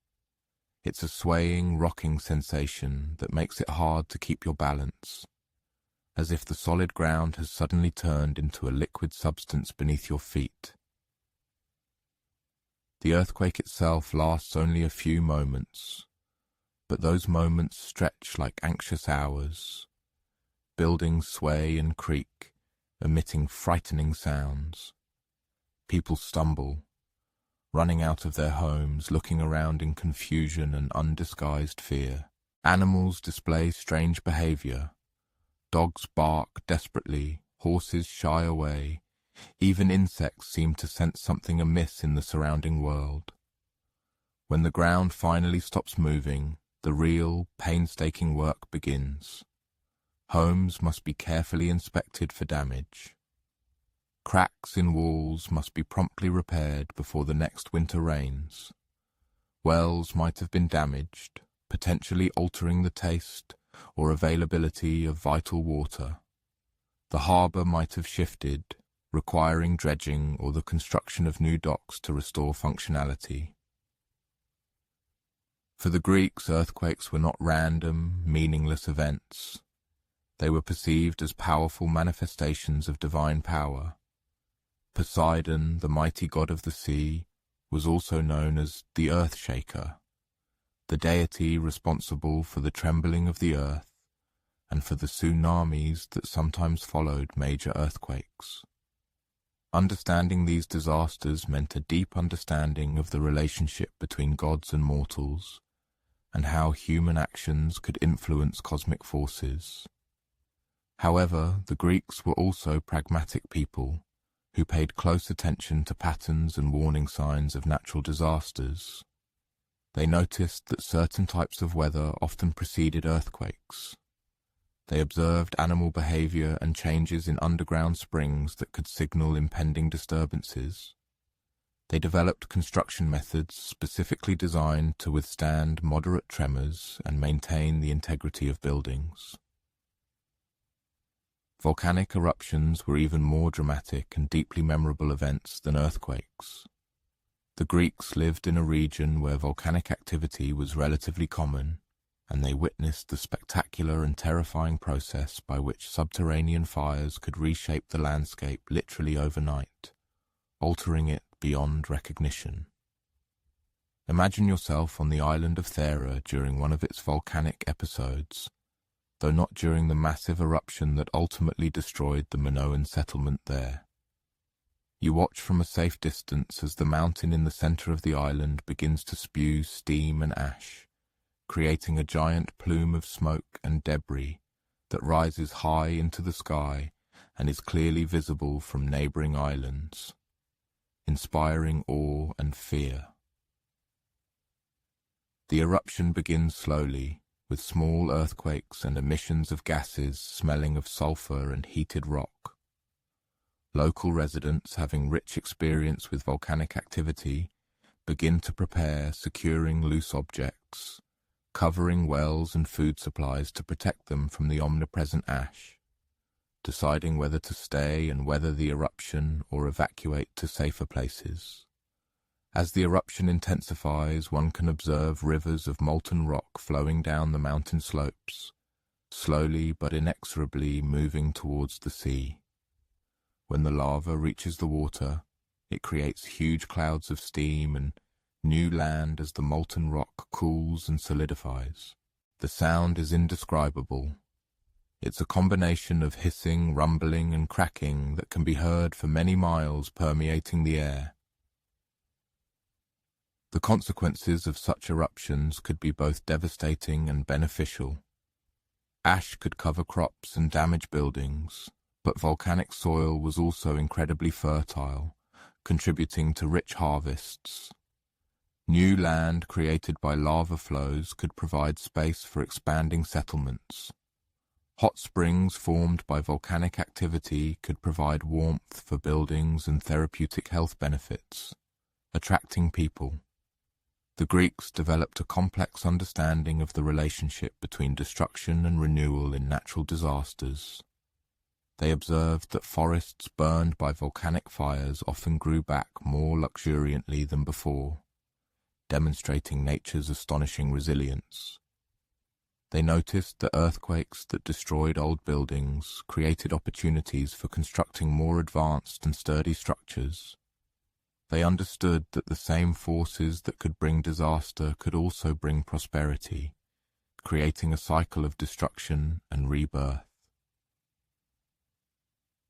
It's a swaying, rocking sensation that makes it hard to keep your balance, as if the solid ground has suddenly turned into a liquid substance beneath your feet. The earthquake itself lasts only a few moments, but those moments stretch like anxious hours. Buildings sway and creak, emitting frightening sounds. People stumble, running out of their homes, looking around in confusion and undisguised fear. Animals display strange behavior. Dogs bark desperately, horses shy away. Even insects seem to sense something amiss in the surrounding world. When the ground finally stops moving, the real, painstaking work begins. Homes must be carefully inspected for damage. Cracks in walls must be promptly repaired before the next winter rains. Wells might have been damaged, potentially altering the taste or availability of vital water. The harbour might have shifted, requiring dredging or the construction of new docks to restore functionality. For the Greeks, earthquakes were not random, meaningless events. They were perceived as powerful manifestations of divine power. Poseidon, the mighty god of the sea, was also known as the Earth Shaker, the deity responsible for the trembling of the earth and for the tsunamis that sometimes followed major earthquakes. Understanding these disasters meant a deep understanding of the relationship between gods and mortals, and how human actions could influence cosmic forces. However, the Greeks were also pragmatic people who paid close attention to patterns and warning signs of natural disasters. They noticed that certain types of weather often preceded earthquakes. They observed animal behavior and changes in underground springs that could signal impending disturbances. They developed construction methods specifically designed to withstand moderate tremors and maintain the integrity of buildings. Volcanic eruptions were even more dramatic and deeply memorable events than earthquakes. The Greeks lived in a region where volcanic activity was relatively common, and they witnessed the spectacular and terrifying process by which subterranean fires could reshape the landscape literally overnight, altering it beyond recognition. Imagine yourself on the island of Thera during one of its volcanic episodes, though not during the massive eruption that ultimately destroyed the Minoan settlement there. You watch from a safe distance as the mountain in the center of the island begins to spew steam and ash, creating a giant plume of smoke and debris that rises high into the sky and is clearly visible from neighboring islands, inspiring awe and fear. The eruption begins slowly, with small earthquakes and emissions of gases smelling of sulfur and heated rock. Local residents, having rich experience with volcanic activity, begin to prepare, securing loose objects, covering wells and food supplies to protect them from the omnipresent ash, deciding whether to stay and weather the eruption or evacuate to safer places. As the eruption intensifies, one can observe rivers of molten rock flowing down the mountain slopes, slowly but inexorably moving towards the sea. When the lava reaches the water, it creates huge clouds of steam and new land as the molten rock cools and solidifies. The sound is indescribable. It's a combination of hissing, rumbling, and cracking that can be heard for many miles, permeating the air. The consequences of such eruptions could be both devastating and beneficial. Ash could cover crops and damage buildings, but volcanic soil was also incredibly fertile, contributing to rich harvests. New land created by lava flows could provide space for expanding settlements. Hot springs formed by volcanic activity could provide warmth for buildings and therapeutic health benefits, attracting people. The Greeks developed a complex understanding of the relationship between destruction and renewal in natural disasters. They observed that forests burned by volcanic fires often grew back more luxuriantly than before, demonstrating nature's astonishing resilience. They noticed that earthquakes that destroyed old buildings created opportunities for constructing more advanced and sturdy structures. They understood that the same forces that could bring disaster could also bring prosperity, creating a cycle of destruction and rebirth.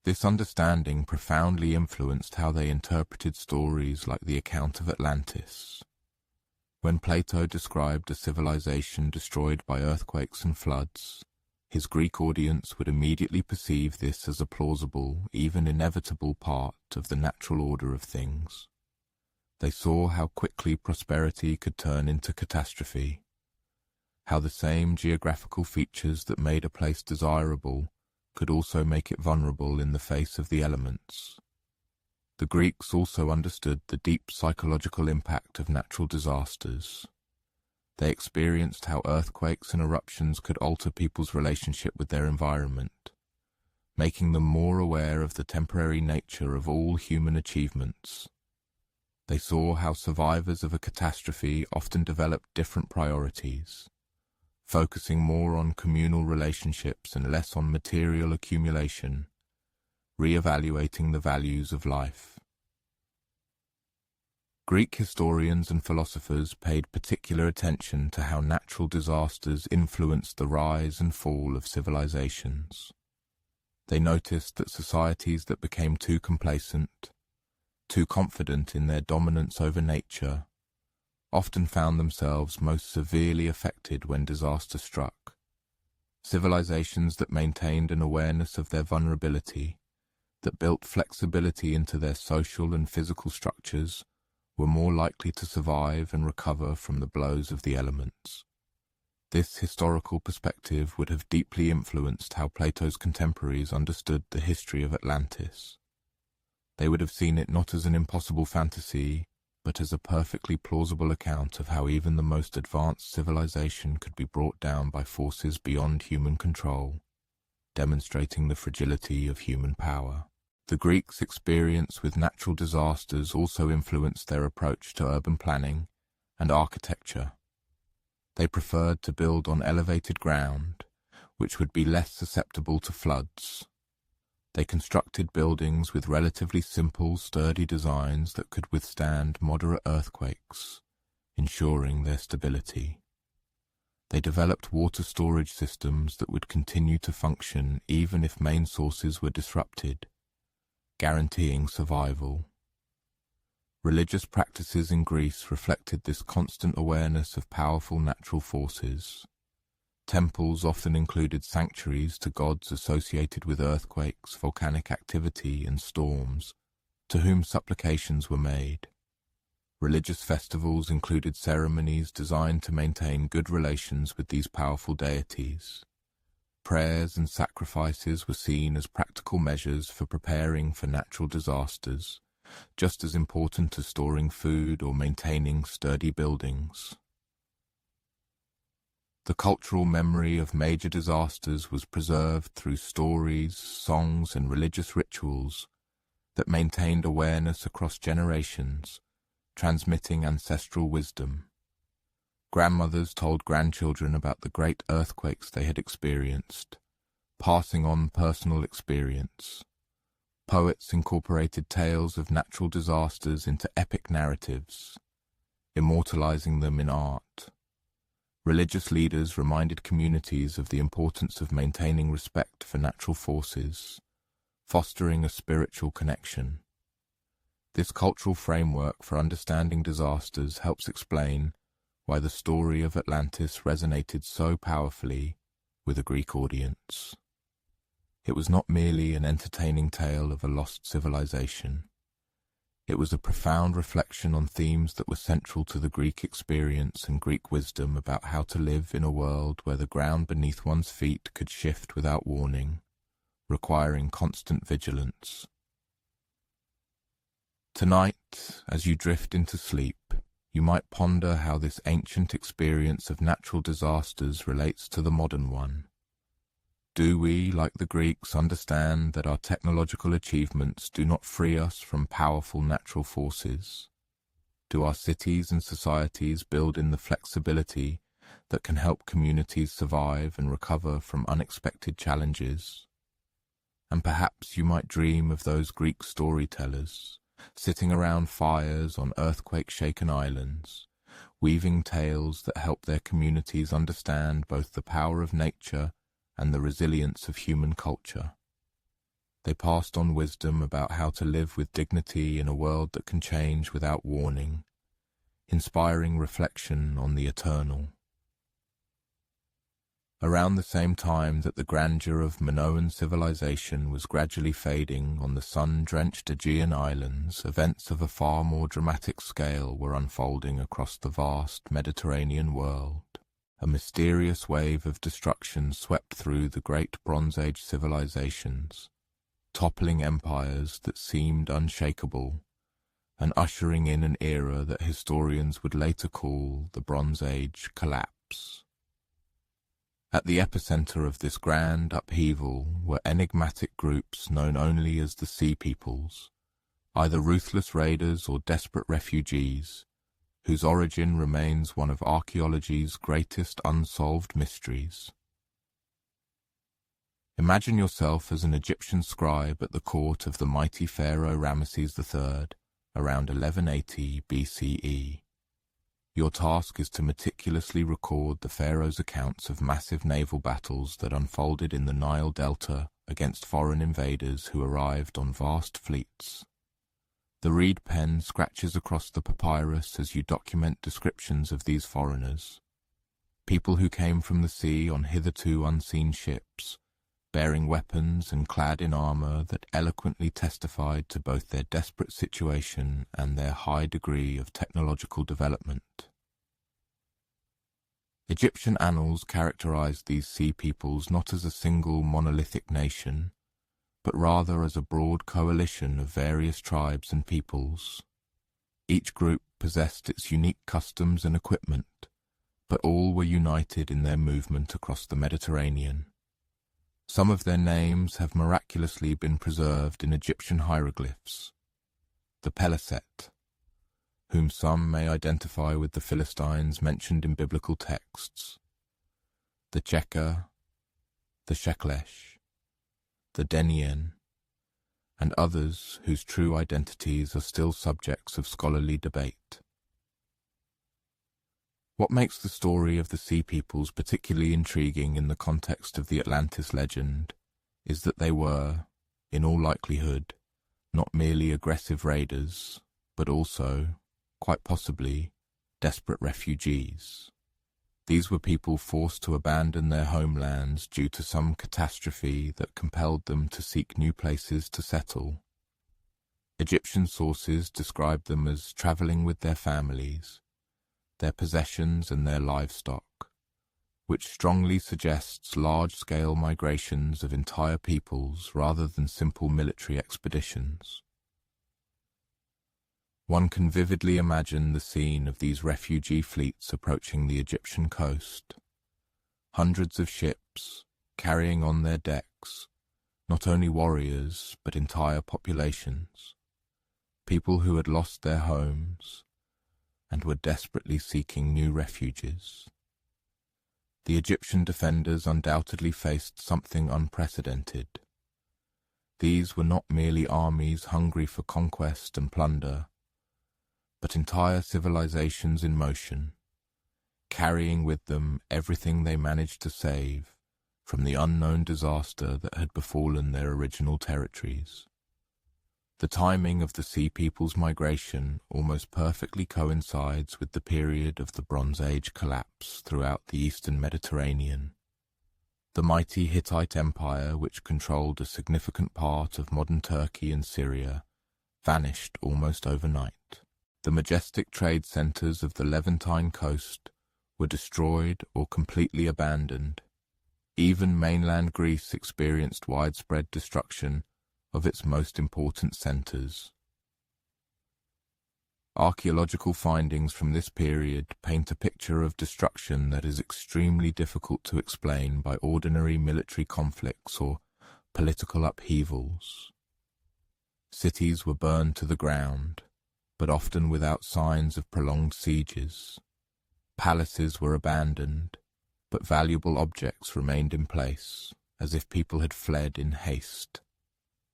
This understanding profoundly influenced how they interpreted stories like the account of Atlantis. When Plato described a civilization destroyed by earthquakes and floods, his Greek audience would immediately perceive this as a plausible, even inevitable part of the natural order of things. They saw how quickly prosperity could turn into catastrophe, how the same geographical features that made a place desirable could also make it vulnerable in the face of the elements. The Greeks also understood the deep psychological impact of natural disasters. They experienced how earthquakes and eruptions could alter people's relationship with their environment, making them more aware of the temporary nature of all human achievements. They saw how survivors of a catastrophe often developed different priorities, focusing more on communal relationships and less on material accumulation, re-evaluating the values of life. Greek historians and philosophers paid particular attention to how natural disasters influenced the rise and fall of civilizations. They noticed that societies that became too complacent, too confident in their dominance over nature, often found themselves most severely affected when disaster struck. Civilizations that maintained an awareness of their vulnerability, that built flexibility into their social and physical structures, were more likely to survive and recover from the blows of the elements. This historical perspective would have deeply influenced how Plato's contemporaries understood the history of Atlantis. They would have seen it not as an impossible fantasy, but as a perfectly plausible account of how even the most advanced civilization could be brought down by forces beyond human control, demonstrating the fragility of human power. The Greeks' experience with natural disasters also influenced their approach to urban planning and architecture. They preferred to build on elevated ground, which would be less susceptible to floods. They constructed buildings with relatively simple, sturdy designs that could withstand moderate earthquakes, ensuring their stability. They developed water storage systems that would continue to function even if main sources were disrupted, guaranteeing survival. Religious practices in Greece reflected this constant awareness of powerful natural forces. Temples often included sanctuaries to gods associated with earthquakes, volcanic activity, and storms, to whom supplications were made. Religious festivals included ceremonies designed to maintain good relations with these powerful deities. prayers and sacrifices were seen as practical measures for preparing for natural disasters, just as important as storing food or maintaining sturdy buildings. The cultural memory of major disasters was preserved through stories, songs, and religious rituals that maintained awareness across generations, transmitting ancestral wisdom. Grandmothers told grandchildren about the great earthquakes they had experienced, passing on personal experience. Poets incorporated tales of natural disasters into epic narratives, immortalizing them in art. Religious leaders reminded communities of the importance of maintaining respect for natural forces, fostering a spiritual connection. This cultural framework for understanding disasters helps explain why the story of Atlantis resonated so powerfully with a Greek audience. It was not merely an entertaining tale of a lost civilization. It was a profound reflection on themes that were central to the Greek experience and Greek wisdom about how to live in a world where the ground beneath one's feet could shift without warning, requiring constant vigilance. Tonight, as you drift into sleep, you might ponder how this ancient experience of natural disasters relates to the modern one. Do we, like the Greeks, understand that our technological achievements do not free us from powerful natural forces? Do our cities and societies build in the flexibility that can help communities survive and recover from unexpected challenges? And perhaps you might dream of those Greek storytellers, sitting around fires on earthquake-shaken islands, weaving tales that help their communities understand both the power of nature and the resilience of human culture. They passed on wisdom about how to live with dignity in a world that can change without warning, inspiring reflection on the eternal. Around the same time that the grandeur of Minoan Civilization was gradually fading on the sun-drenched Aegean islands, events of a far more dramatic scale were unfolding across the vast Mediterranean world. A mysterious wave of destruction swept through the great Bronze Age civilizations, toppling empires that seemed unshakable, and ushering in an era that historians would later call the Bronze Age collapse. At the epicenter of this grand upheaval were enigmatic groups known only as the Sea Peoples, either ruthless raiders or desperate refugees, whose origin remains one of archaeology's greatest unsolved mysteries. Imagine yourself as an Egyptian scribe at the court of the mighty pharaoh Ramesses III, around 1180 BCE. Your task is to meticulously record the pharaoh's accounts of massive naval battles that unfolded in the Nile Delta against foreign invaders who arrived on vast fleets. The reed pen scratches across the papyrus as you document descriptions of these foreigners, people who came from the sea on hitherto unseen ships, bearing weapons and clad in armor that eloquently testified to both their desperate situation and their high degree of technological development. Egyptian annals characterize these sea peoples not as a single monolithic nation, but rather as a broad coalition of various tribes and peoples. Each group possessed its unique customs and equipment, but all were united in their movement across the Mediterranean. Some of their names have miraculously been preserved in Egyptian hieroglyphs. The Peliset, whom some may identify with the Philistines mentioned in biblical texts. The Cheka, the Sheklesh, the Denien, and others whose true identities are still subjects of scholarly debate. What makes the story of the Sea Peoples particularly intriguing in the context of the Atlantis legend is that they were, in all likelihood, not merely aggressive raiders, but also, quite possibly, desperate refugees. These were people forced to abandon their homelands due to some catastrophe that compelled them to seek new places to settle. Egyptian sources describe them as traveling with their families, their possessions and their livestock, which strongly suggests large-scale migrations of entire peoples rather than simple military expeditions. One can vividly imagine the scene of these refugee fleets approaching the Egyptian coast. Hundreds of ships, carrying on their decks not only warriors but entire populations, people who had lost their homes and were desperately seeking new refuges. The Egyptian defenders undoubtedly faced something unprecedented. These were not merely armies hungry for conquest and plunder, but entire civilizations in motion, carrying with them everything they managed to save from the unknown disaster that had befallen their original territories. The timing of the Sea People's migration almost perfectly coincides with the period of the Bronze Age collapse throughout the eastern Mediterranean. The mighty Hittite Empire, which controlled a significant part of modern Turkey and Syria, vanished almost overnight. The majestic trade centers of the Levantine coast were destroyed or completely abandoned. Even mainland Greece experienced widespread destruction of its most important centers. Archaeological findings from this period paint a picture of destruction that is extremely difficult to explain by ordinary military conflicts or political upheavals. Cities were burned to the ground, but often without signs of prolonged sieges. Palaces were abandoned, but valuable objects remained in place, as if people had fled in haste.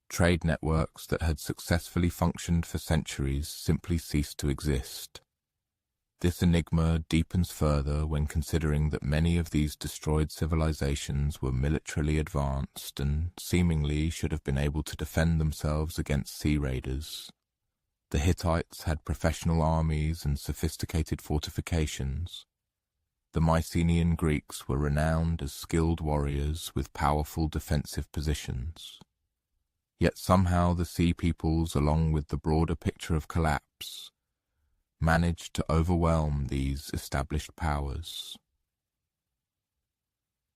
Trade networks that had successfully functioned for centuries simply ceased to exist. This enigma deepens further when considering that many of these destroyed civilizations were militarily advanced and seemingly should have been able to defend themselves against sea raiders. The Hittites had professional armies and sophisticated fortifications. The Mycenaean Greeks were renowned as skilled warriors with powerful defensive positions. Yet somehow the Sea Peoples, along with the broader picture of collapse, managed to overwhelm these established powers.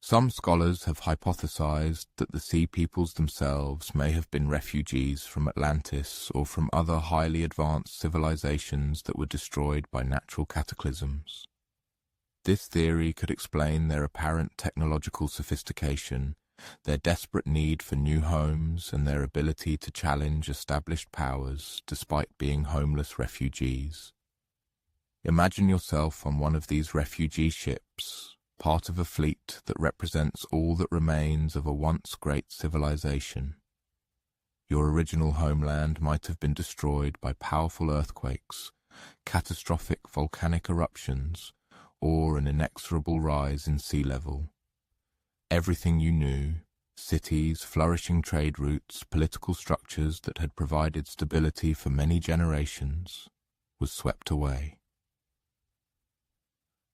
Some scholars have hypothesized that the Sea Peoples themselves may have been refugees from Atlantis or from other highly advanced civilizations that were destroyed by natural cataclysms. This theory could explain their apparent technological sophistication, their desperate need for new homes, and their ability to challenge established powers despite being homeless refugees. Imagine yourself on one of these refugee ships, part of a fleet that represents all that remains of a once great civilization. Your original homeland might have been destroyed by powerful earthquakes, catastrophic volcanic eruptions, or an inexorable rise in sea level. Everything you knew, cities, flourishing trade routes, political structures that had provided stability for many generations, was swept away.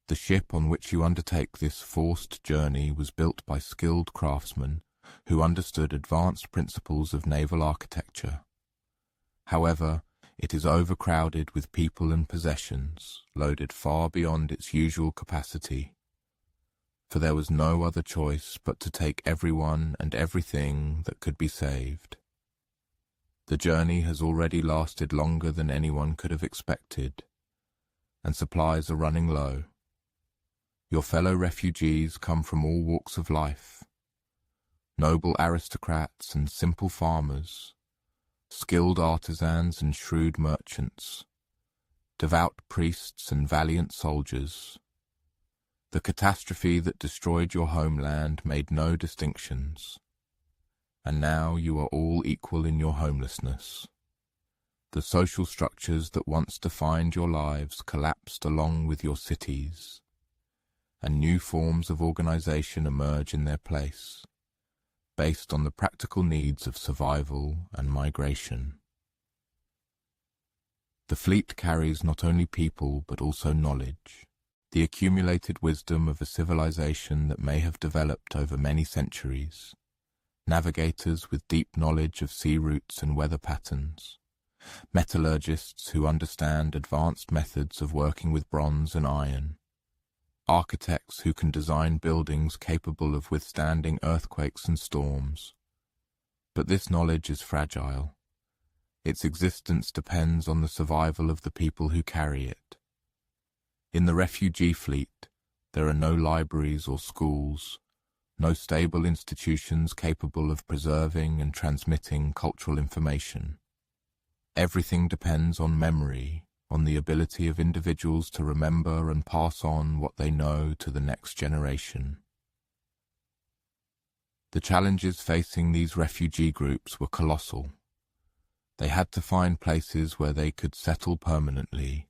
The ship on which you undertake this forced journey was built by skilled craftsmen who understood advanced principles of naval architecture. However, it is overcrowded with people and possessions, loaded far beyond its usual capacity. For there was no other choice but to take everyone and everything that could be saved. The journey has already lasted longer than anyone could have expected, and supplies are running low. Your fellow refugees come from all walks of life, noble aristocrats and simple farmers, skilled artisans and shrewd merchants, devout priests and valiant soldiers. The catastrophe that destroyed your homeland made no distinctions, and now you are all equal in your homelessness. The social structures that once defined your lives collapsed along with your cities, and new forms of organization emerge in their place, based on the practical needs of survival and migration. The fleet carries not only people but also knowledge, the accumulated wisdom of a civilization that may have developed over many centuries, navigators with deep knowledge of sea routes and weather patterns, metallurgists who understand advanced methods of working with bronze and iron, architects who can design buildings capable of withstanding earthquakes and storms. But this knowledge is fragile. Its existence depends on the survival of the people who carry it. In the refugee fleet, there are no libraries or schools, no stable institutions capable of preserving and transmitting cultural information. Everything depends on memory, on the ability of individuals to remember and pass on what they know to the next generation. The challenges facing these refugee groups were colossal. They had to find places where they could settle permanently,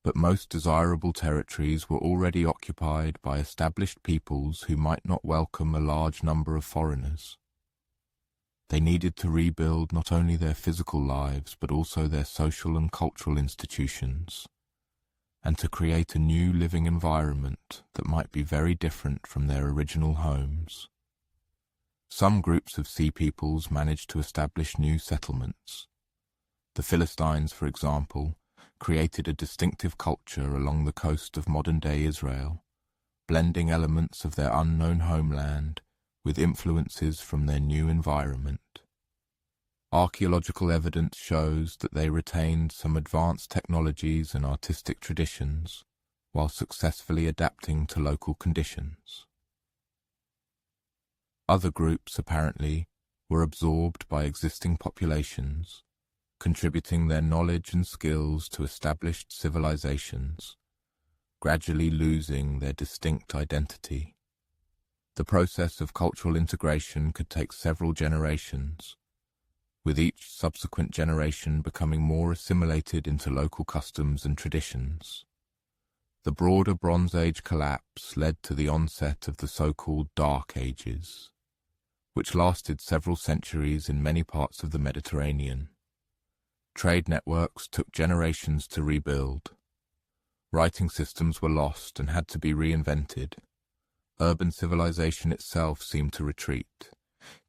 but most desirable territories were already occupied by established peoples who might not welcome a large number of foreigners. They needed to rebuild not only their physical lives but also their social and cultural institutions, and to create a new living environment that might be very different from their original homes. Some groups of sea peoples managed to establish new settlements. The Philistines, for example, created a distinctive culture along the coast of modern-day Israel, blending elements of their unknown homeland with influences from their new environment. Archaeological evidence shows that they retained some advanced technologies and artistic traditions while successfully adapting to local conditions. Other groups, apparently, were absorbed by existing populations, contributing their knowledge and skills to established civilizations, gradually losing their distinct identity. The process of cultural integration could take several generations, with each subsequent generation becoming more assimilated into local customs and traditions. The broader Bronze Age collapse led to the onset of the so-called Dark Ages, which lasted several centuries in many parts of the Mediterranean. Trade networks took generations to rebuild. Writing systems were lost and had to be reinvented. Urban civilization itself seemed to retreat,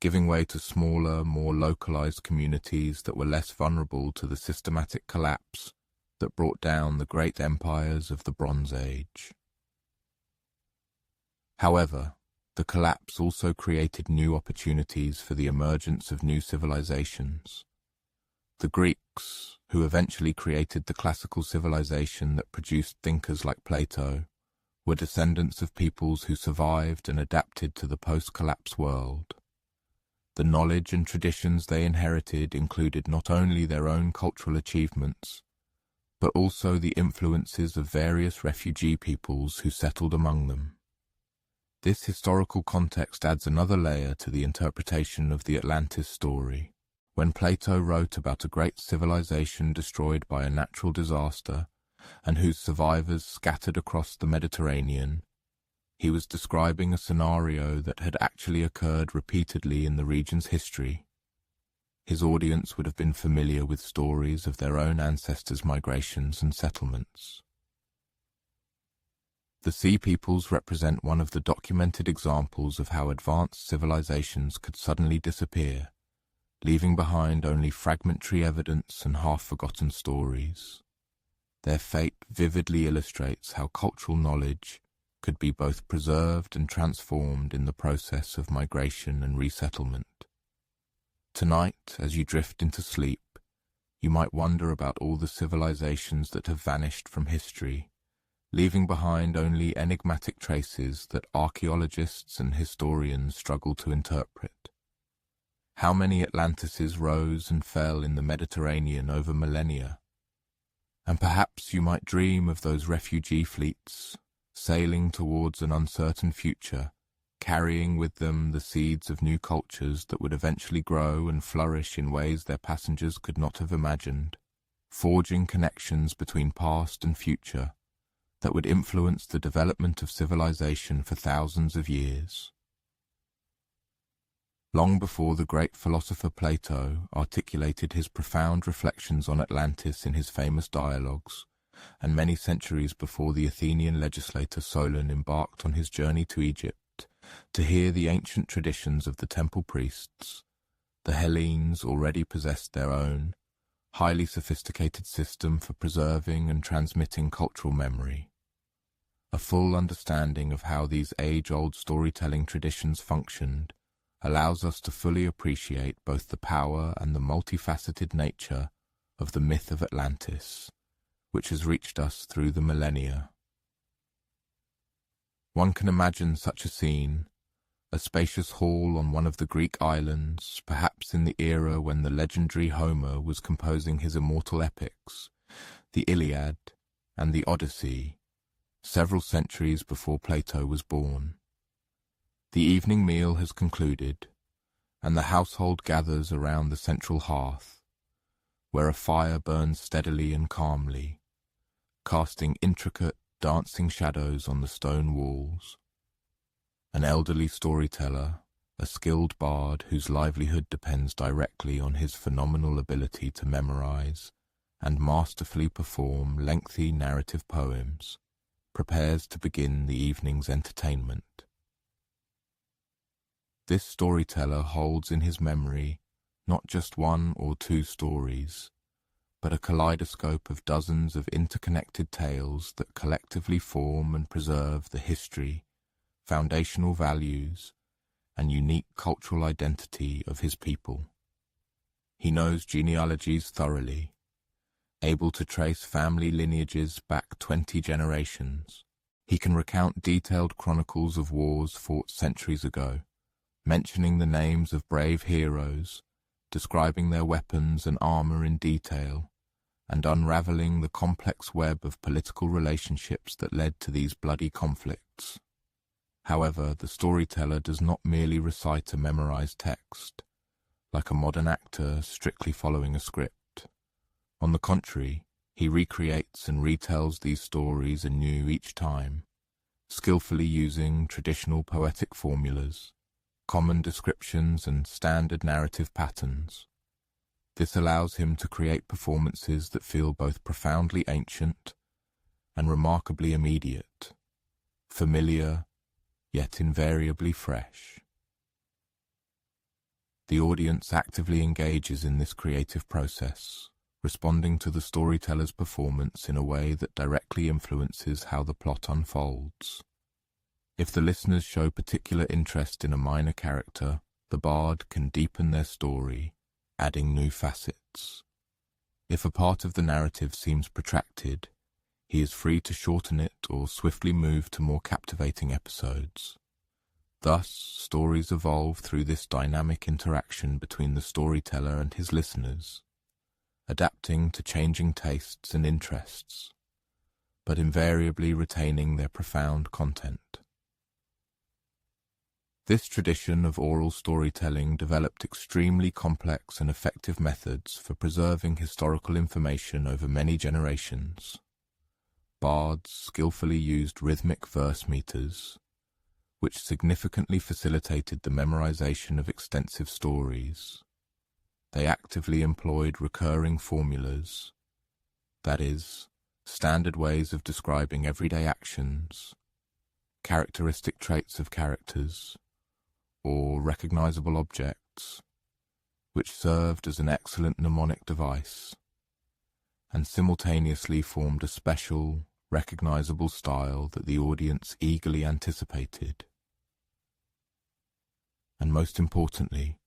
giving way to smaller, more localized communities that were less vulnerable to the systematic collapse that brought down the great empires of the Bronze Age. However, the collapse also created new opportunities for the emergence of new civilizations. The Greeks, who eventually created the classical civilization that produced thinkers like Plato, were descendants of peoples who survived and adapted to the post-collapse world. The knowledge and traditions they inherited included not only their own cultural achievements, but also the influences of various refugee peoples who settled among them. This historical context adds another layer to the interpretation of the Atlantis story. When Plato wrote about a great civilization destroyed by a natural disaster and whose survivors scattered across the Mediterranean, he was describing a scenario that had actually occurred repeatedly in the region's history. His audience would have been familiar with stories of their own ancestors' migrations and settlements. The Sea Peoples represent one of the documented examples of how advanced civilizations could suddenly disappear, leaving behind only fragmentary evidence and half-forgotten stories. Their fate vividly illustrates how cultural knowledge could be both preserved and transformed in the process of migration and resettlement. Tonight, as you drift into sleep, you might wonder about all the civilizations that have vanished from history, leaving behind only enigmatic traces that archaeologists and historians struggle to interpret. How many Atlantises rose and fell in the Mediterranean over millennia? And perhaps you might dream of those refugee fleets, sailing towards an uncertain future, carrying with them the seeds of new cultures that would eventually grow and flourish in ways their passengers could not have imagined, forging connections between past and future that would influence the development of civilization for thousands of years. Long before the great philosopher Plato articulated his profound reflections on Atlantis in his famous dialogues, and many centuries before the Athenian legislator Solon embarked on his journey to Egypt to hear the ancient traditions of the temple priests, the Hellenes already possessed their own, highly sophisticated system for preserving and transmitting cultural memory. A full understanding of how these age-old storytelling traditions functioned allows us to fully appreciate both the power and the multifaceted nature of the myth of Atlantis, which has reached us through the millennia. One can imagine such a scene, a spacious hall on one of the Greek islands, perhaps in the era when the legendary Homer was composing his immortal epics, the Iliad and the Odyssey, several centuries before Plato was born. The evening meal has concluded, and the household gathers around the central hearth, where a fire burns steadily and calmly, casting intricate, dancing shadows on the stone walls. An elderly storyteller, a skilled bard whose livelihood depends directly on his phenomenal ability to memorize and masterfully perform lengthy narrative poems, prepares to begin the evening's entertainment. This storyteller holds in his memory not just one or two stories, but a kaleidoscope of dozens of interconnected tales that collectively form and preserve the history, foundational values, and unique cultural identity of his people. He knows genealogies thoroughly, able to trace family lineages back 20 generations. He can recount detailed chronicles of wars fought centuries ago, mentioning the names of brave heroes, describing their weapons and armor in detail, and unraveling the complex web of political relationships that led to these bloody conflicts. However, the storyteller does not merely recite a memorized text, like a modern actor strictly following a script. On the contrary, he recreates and retells these stories anew each time, skillfully using traditional poetic formulas, common descriptions, and standard narrative patterns. This allows him to create performances that feel both profoundly ancient and remarkably immediate, familiar, yet invariably fresh. The audience actively engages in this creative process, responding to the storyteller's performance in a way that directly influences how the plot unfolds. If the listeners show particular interest in a minor character, the bard can deepen their story, adding new facets. If a part of the narrative seems protracted, he is free to shorten it or swiftly move to more captivating episodes. Thus, stories evolve through this dynamic interaction between the storyteller and his listeners, adapting to changing tastes and interests, but invariably retaining their profound content. This tradition of oral storytelling developed extremely complex and effective methods for preserving historical information over many generations. Bards skillfully used rhythmic verse meters, which significantly facilitated the memorization of extensive stories. They actively employed recurring formulas, that is, standard ways of describing everyday actions, characteristic traits of characters, or recognizable objects, which served as an excellent mnemonic device, and simultaneously formed a special, recognizable style that the audience eagerly anticipated. And most importantly,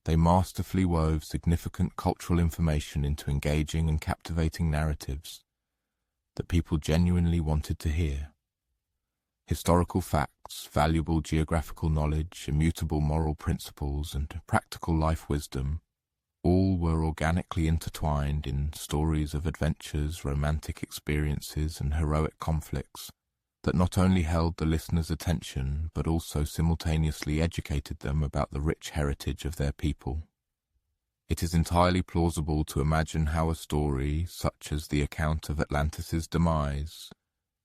they masterfully wove significant cultural information into engaging and captivating narratives that people genuinely wanted to hear. Historical facts, valuable geographical knowledge, immutable moral principles, and practical life wisdom all were organically intertwined in stories of adventures, romantic experiences, and heroic conflicts that not only held the listener's attention but also simultaneously educated them about the rich heritage of their people. It is entirely plausible to imagine how a story, such as the account of Atlantis' demise,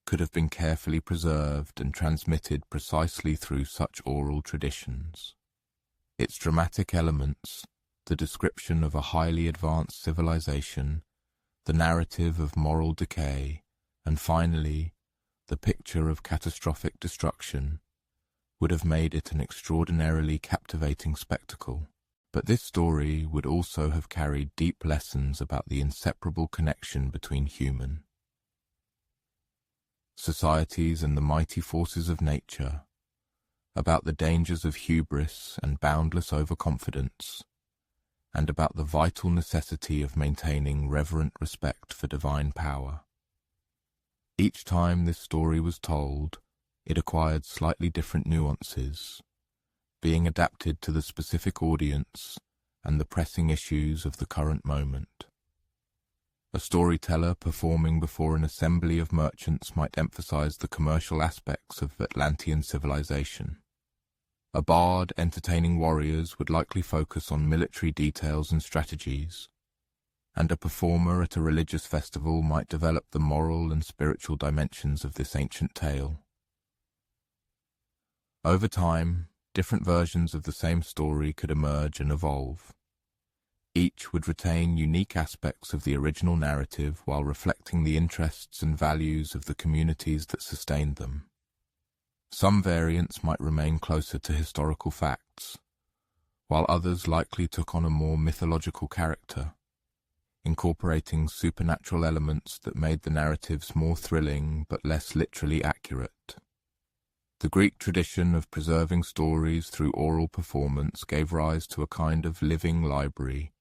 could have been carefully preserved and transmitted precisely through such oral traditions. Its dramatic elements, the description of a highly advanced civilization, the narrative of moral decay, and finally, the picture of catastrophic destruction, would have made it an extraordinarily captivating spectacle. But this story would also have carried deep lessons about the inseparable connection between human, societies and the mighty forces of nature, about the dangers of hubris and boundless overconfidence, and about the vital necessity of maintaining reverent respect for divine power. Each time this story was told, it acquired slightly different nuances, being adapted to the specific audience and the pressing issues of the current moment. A storyteller performing before an assembly of merchants might emphasize the commercial aspects of Atlantean civilization. A bard entertaining warriors would likely focus on military details and strategies, and a performer at a religious festival might develop the moral and spiritual dimensions of this ancient tale. Over time, different versions of the same story could emerge and evolve. Each would retain unique aspects of the original narrative while reflecting the interests and values of the communities that sustained them. Some variants might remain closer to historical facts, while others likely took on a more mythological character, incorporating supernatural elements that made the narratives more thrilling but less literally accurate. The Greek tradition of preserving stories through oral performance gave rise to a kind of living library,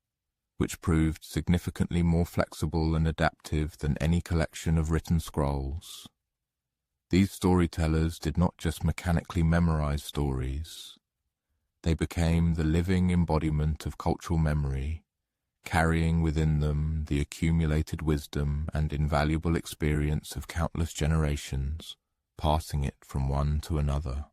which proved significantly more flexible and adaptive than any collection of written scrolls. These storytellers did not just mechanically memorize stories. They became the living embodiment of cultural memory, carrying within them the accumulated wisdom and invaluable experience of countless generations, passing it from one to another.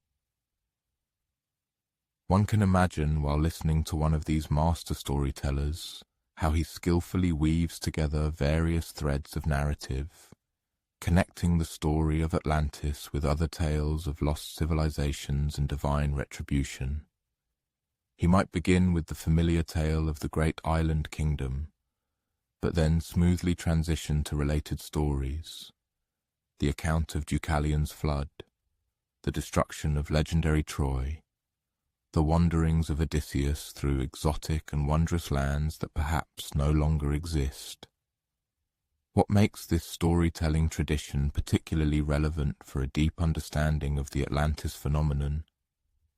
One can imagine, while listening to one of these master storytellers, how he skillfully weaves together various threads of narrative, connecting the story of Atlantis with other tales of lost civilizations and divine retribution. He might begin with the familiar tale of the great island kingdom, but then smoothly transition to related stories, the account of Deucalion's flood, the destruction of legendary Troy, the wanderings of Odysseus through exotic and wondrous lands that perhaps no longer exist. What makes this storytelling tradition particularly relevant for a deep understanding of the Atlantis phenomenon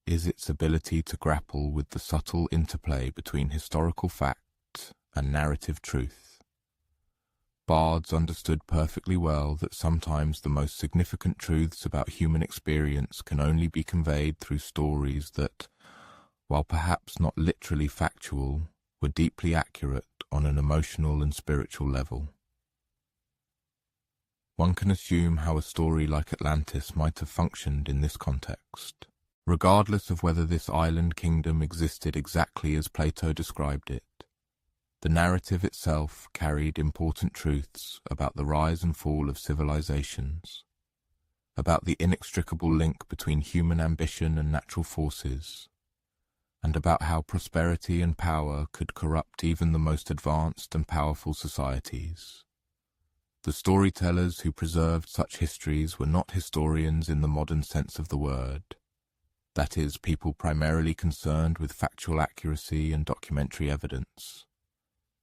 is its ability to grapple with the subtle interplay between historical fact and narrative truth. Bards understood perfectly well that sometimes the most significant truths about human experience can only be conveyed through stories that, while perhaps not literally factual, were deeply accurate on an emotional and spiritual level. One can assume how a story like Atlantis might have functioned in this context. Regardless of whether this island kingdom existed exactly as Plato described it, the narrative itself carried important truths about the rise and fall of civilizations, about the inextricable link between human ambition and natural forces, and about how prosperity and power could corrupt even the most advanced and powerful societies. The storytellers who preserved such histories were not historians in the modern sense of the word, that is, people primarily concerned with factual accuracy and documentary evidence.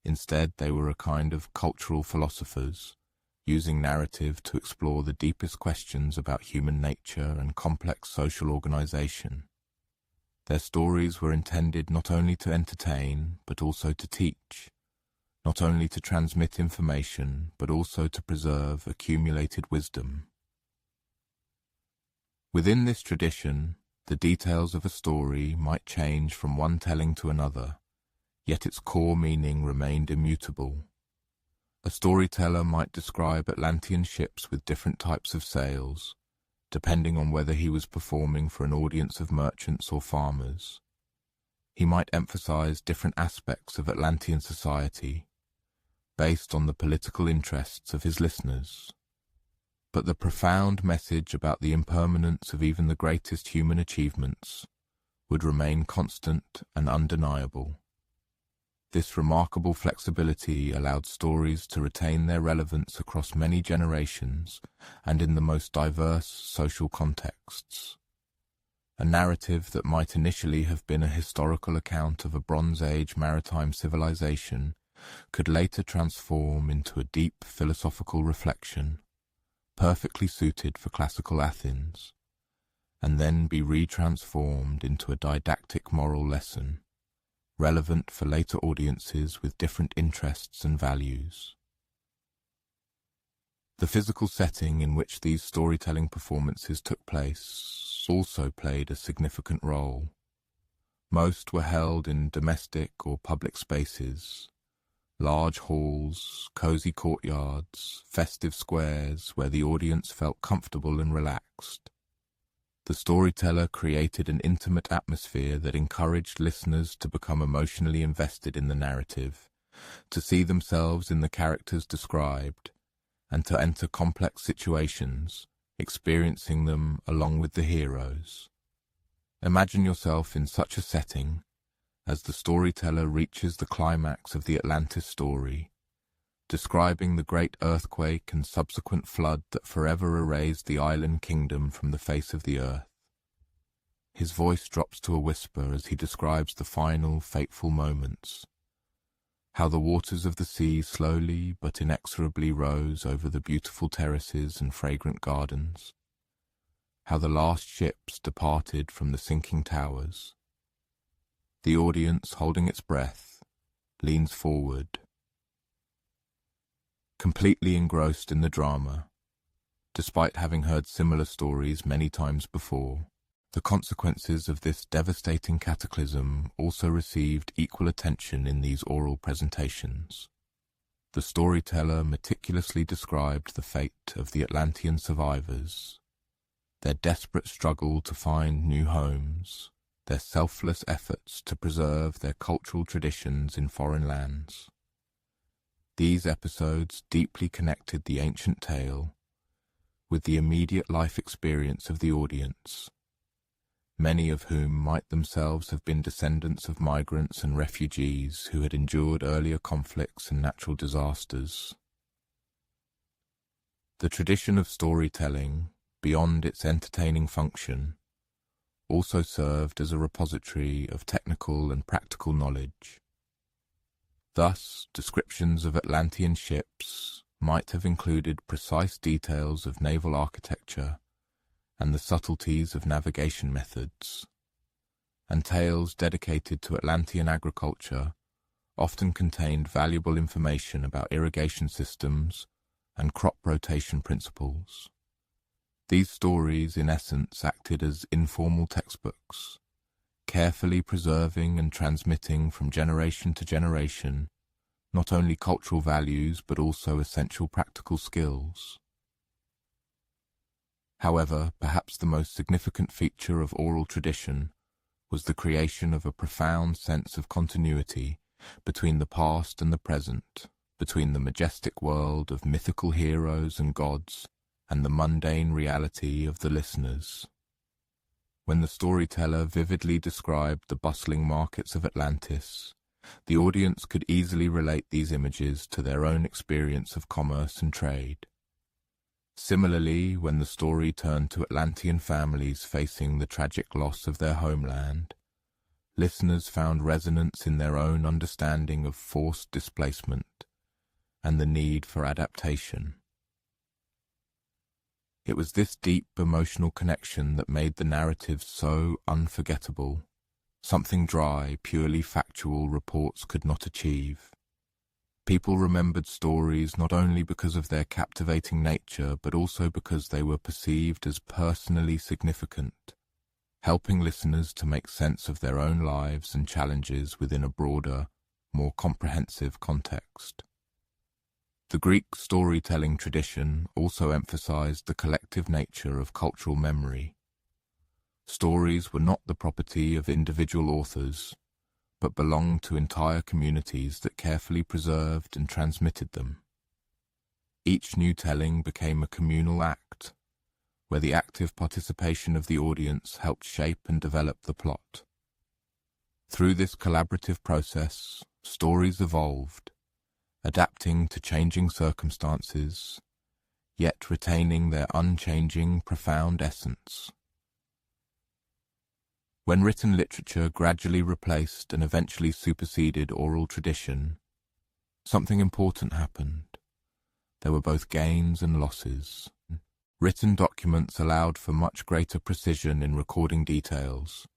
Instead, they were a kind of cultural philosophers, using narrative to explore the deepest questions about human nature and complex social organization. Their stories were intended not only to entertain, but also to teach, not only to transmit information, but also to preserve accumulated wisdom. Within this tradition, the details of a story might change from one telling to another, yet its core meaning remained immutable. A storyteller might describe Atlantean ships with different types of sails, depending on whether he was performing for an audience of merchants or farmers. He might emphasize different aspects of Atlantean society, based on the political interests of his listeners. But the profound message about the impermanence of even the greatest human achievements would remain constant and undeniable. This remarkable flexibility allowed stories to retain their relevance across many generations and in the most diverse social contexts. A narrative that might initially have been a historical account of a Bronze Age maritime civilization could later transform into a deep philosophical reflection, perfectly suited for classical Athens, and then be retransformed into a didactic moral lesson, relevant for later audiences with different interests and values. The physical setting in which these storytelling performances took place also played a significant role. Most were held in domestic or public spaces, large halls, cozy courtyards, festive squares where the audience felt comfortable and relaxed. The storyteller created an intimate atmosphere that encouraged listeners to become emotionally invested in the narrative, to see themselves in the characters described, and to enter complex situations, experiencing them along with the heroes. Imagine yourself in such a setting as the storyteller reaches the climax of the Atlantis story, describing the great earthquake and subsequent flood that forever erased the island kingdom from the face of the earth. His voice drops to a whisper as he describes the final, fateful moments, how the waters of the sea slowly but inexorably rose over the beautiful terraces and fragrant gardens, how the last ships departed from the sinking towers. The audience, holding its breath, leans forward, completely engrossed in the drama, despite having heard similar stories many times before. The consequences of this devastating cataclysm also received equal attention in these oral presentations. The storyteller meticulously described the fate of the Atlantean survivors, their desperate struggle to find new homes, their selfless efforts to preserve their cultural traditions in foreign lands. These episodes deeply connected the ancient tale with the immediate life experience of the audience, many of whom might themselves have been descendants of migrants and refugees who had endured earlier conflicts and natural disasters. The tradition of storytelling, beyond its entertaining function, also served as a repository of technical and practical knowledge. Thus, descriptions of Atlantean ships might have included precise details of naval architecture and the subtleties of navigation methods, and tales dedicated to Atlantean agriculture often contained valuable information about irrigation systems and crop rotation principles. These stories, in essence, acted as informal textbooks, carefully preserving and transmitting from generation to generation not only cultural values but also essential practical skills. However, perhaps the most significant feature of oral tradition was the creation of a profound sense of continuity between the past and the present, between the majestic world of mythical heroes and gods and the mundane reality of the listeners. When the storyteller vividly described the bustling markets of Atlantis, the audience could easily relate these images to their own experience of commerce and trade. Similarly, when the story turned to Atlantean families facing the tragic loss of their homeland, listeners found resonance in their own understanding of forced displacement and the need for adaptation. It was this deep emotional connection that made the narrative so unforgettable, something dry, purely factual reports could not achieve. People remembered stories not only because of their captivating nature, but also because they were perceived as personally significant, helping listeners to make sense of their own lives and challenges within a broader, more comprehensive context. The Greek storytelling tradition also emphasized the collective nature of cultural memory. Stories were not the property of individual authors, but belonged to entire communities that carefully preserved and transmitted them. Each new telling became a communal act, where the active participation of the audience helped shape and develop the plot. Through this collaborative process, stories evolved, adapting to changing circumstances, yet retaining their unchanging, profound essence. When written literature gradually replaced and eventually superseded oral tradition, something important happened. There were both gains and losses. Written documents allowed for much greater precision in recording details,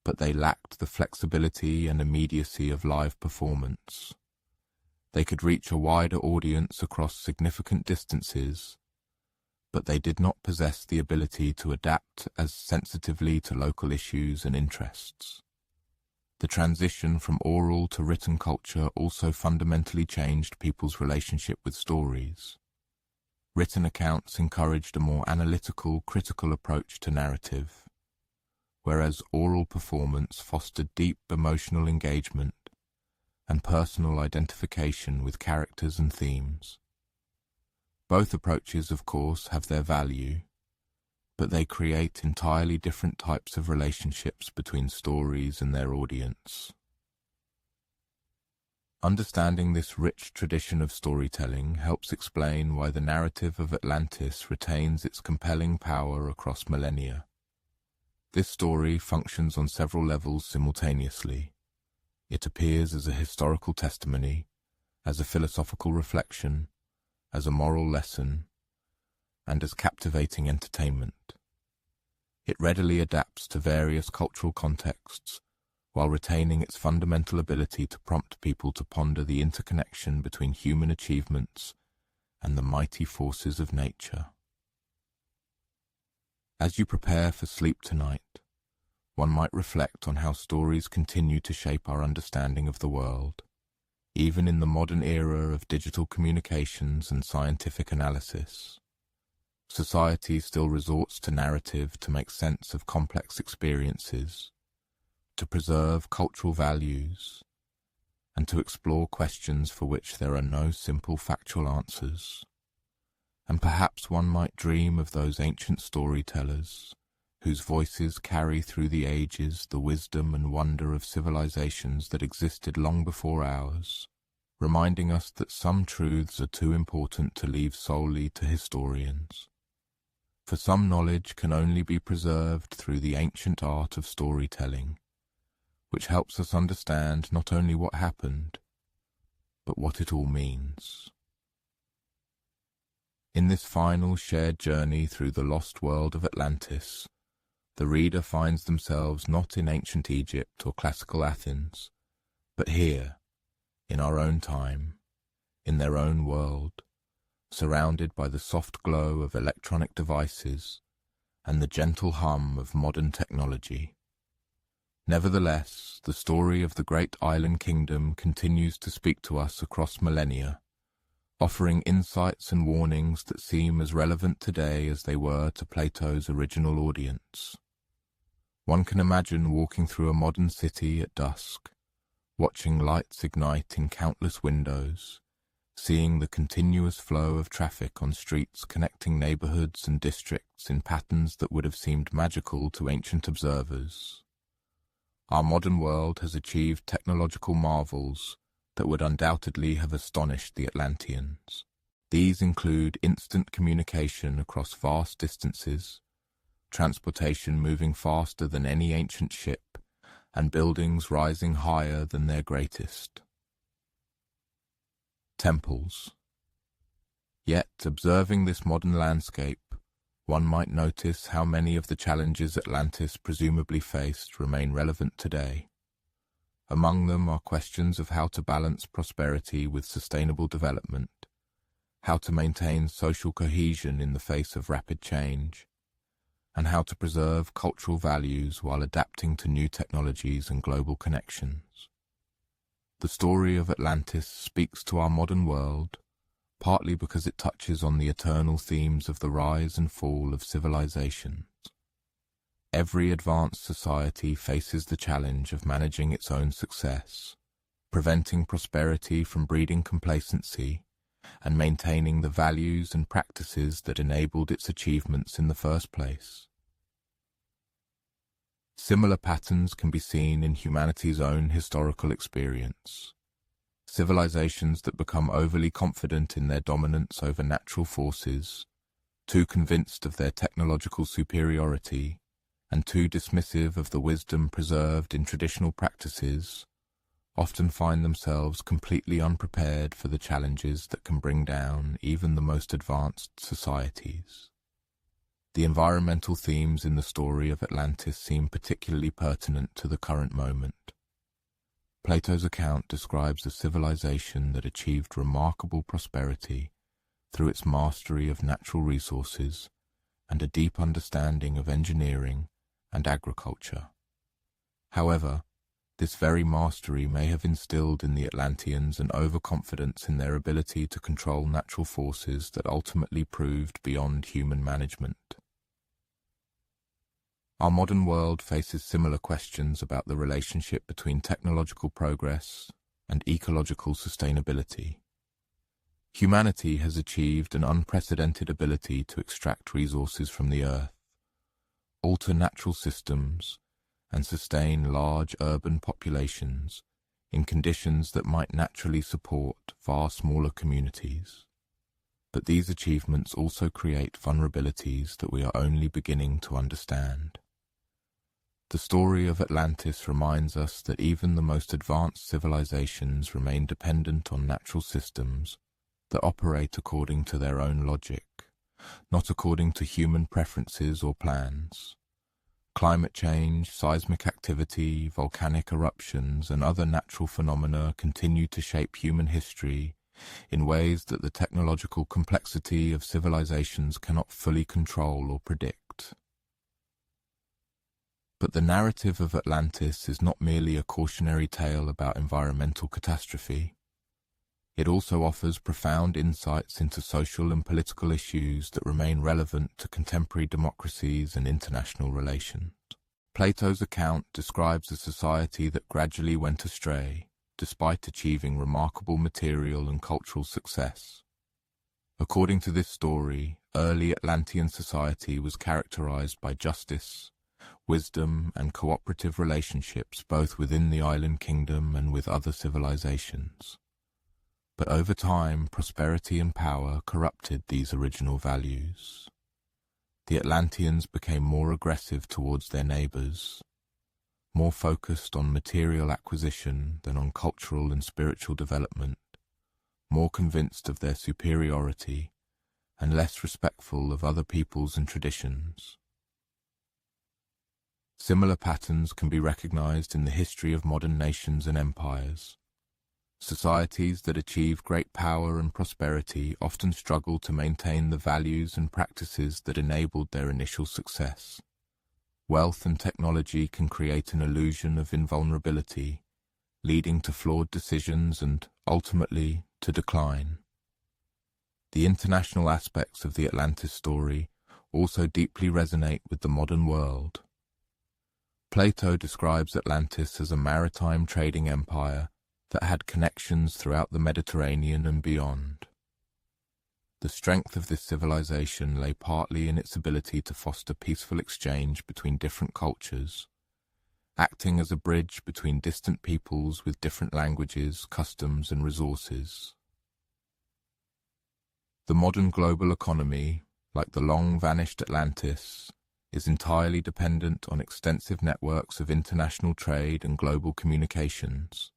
but they lacked the flexibility and immediacy of live performance. They could reach a wider audience across significant distances, but they did not possess the ability to adapt as sensitively to local issues and interests. The transition from oral to written culture also fundamentally changed people's relationship with stories. Written accounts encouraged a more analytical, critical approach to narrative, whereas oral performance fostered deep emotional engagement and personal identification with characters and themes. Both approaches, of course, have their value, but they create entirely different types of relationships between stories and their audience. Understanding this rich tradition of storytelling helps explain why the narrative of Atlantis retains its compelling power across millennia. This story functions on several levels simultaneously. It appears as a historical testimony, as a philosophical reflection, as a moral lesson, and as captivating entertainment. It readily adapts to various cultural contexts, while retaining its fundamental ability to prompt people to ponder the interconnection between human achievements and the mighty forces of nature. As you prepare for sleep tonight, one might reflect on how stories continue to shape our understanding of the world, even in the modern era of digital communications and scientific analysis. Society still resorts to narrative to make sense of complex experiences, to preserve cultural values, and to explore questions for which there are no simple factual answers. And perhaps one might dream of those ancient storytellers, whose voices carry through the ages the wisdom and wonder of civilizations that existed long before ours, reminding us that some truths are too important to leave solely to historians. For some knowledge can only be preserved through the ancient art of storytelling, which helps us understand not only what happened, but what it all means. In this final shared journey through the lost world of Atlantis, the reader finds themselves not in ancient Egypt or classical Athens, but here, in our own time, in their own world, surrounded by the soft glow of electronic devices and the gentle hum of modern technology. Nevertheless, the story of the great island kingdom continues to speak to us across millennia, offering insights and warnings that seem as relevant today as they were to Plato's original audience. One can imagine walking through a modern city at dusk, watching lights ignite in countless windows, seeing the continuous flow of traffic on streets connecting neighborhoods and districts in patterns that would have seemed magical to ancient observers. Our modern world has achieved technological marvels that would undoubtedly have astonished the Atlanteans. These include instant communication across vast distances, transportation moving faster than any ancient ship, and buildings rising higher than their greatest. Temples. Yet, observing this modern landscape, one might notice how many of the challenges Atlantis presumably faced remain relevant today. Among them are questions of how to balance prosperity with sustainable development, how to maintain social cohesion in the face of rapid change, and how to preserve cultural values while adapting to new technologies and global connections. The story of Atlantis speaks to our modern world, partly because it touches on the eternal themes of the rise and fall of civilizations. Every advanced society faces the challenge of managing its own success, preventing prosperity from breeding complacency, and maintaining the values and practices that enabled its achievements in the first place. Similar patterns can be seen in humanity's own historical experience. Civilizations that become overly confident in their dominance over natural forces, too convinced of their technological superiority, and too dismissive of the wisdom preserved in traditional practices, often find themselves completely unprepared for the challenges that can bring down even the most advanced societies. The environmental themes in the story of Atlantis seem particularly pertinent to the current moment. Plato's account describes a civilization that achieved remarkable prosperity through its mastery of natural resources and a deep understanding of engineering and agriculture. However, this very mastery may have instilled in the Atlanteans an overconfidence in their ability to control natural forces that ultimately proved beyond human management. Our modern world faces similar questions about the relationship between technological progress and ecological sustainability. Humanity has achieved an unprecedented ability to extract resources from the earth, alter natural systems, and sustain large urban populations in conditions that might naturally support far smaller communities. But these achievements also create vulnerabilities that we are only beginning to understand. The story of Atlantis reminds us that even the most advanced civilizations remain dependent on natural systems that operate according to their own logic, not according to human preferences or plans. Climate change, seismic activity, volcanic eruptions, and other natural phenomena continue to shape human history in ways that the technological complexity of civilizations cannot fully control or predict. But the narrative of Atlantis is not merely a cautionary tale about environmental catastrophe. It also offers profound insights into social and political issues that remain relevant to contemporary democracies and international relations. Plato's account describes a society that gradually went astray, despite achieving remarkable material and cultural success. According to this story, early Atlantean society was characterized by justice, wisdom, and cooperative relationships both within the island kingdom and with other civilizations. But over time, prosperity and power corrupted these original values. The Atlanteans became more aggressive towards their neighbors, more focused on material acquisition than on cultural and spiritual development, more convinced of their superiority, and less respectful of other peoples and traditions. Similar patterns can be recognized in the history of modern nations and empires. Societies that achieve great power and prosperity often struggle to maintain the values and practices that enabled their initial success. Wealth and technology can create an illusion of invulnerability, leading to flawed decisions and, ultimately, to decline. The international aspects of the Atlantis story also deeply resonate with the modern world. Plato describes Atlantis as a maritime trading empire that had connections throughout the Mediterranean and beyond. The strength of this civilization lay partly in its ability to foster peaceful exchange between different cultures, acting as a bridge between distant peoples with different languages, customs, and resources. The modern global economy, like the long-vanished Atlantis, is entirely dependent on extensive networks of international trade and global communications.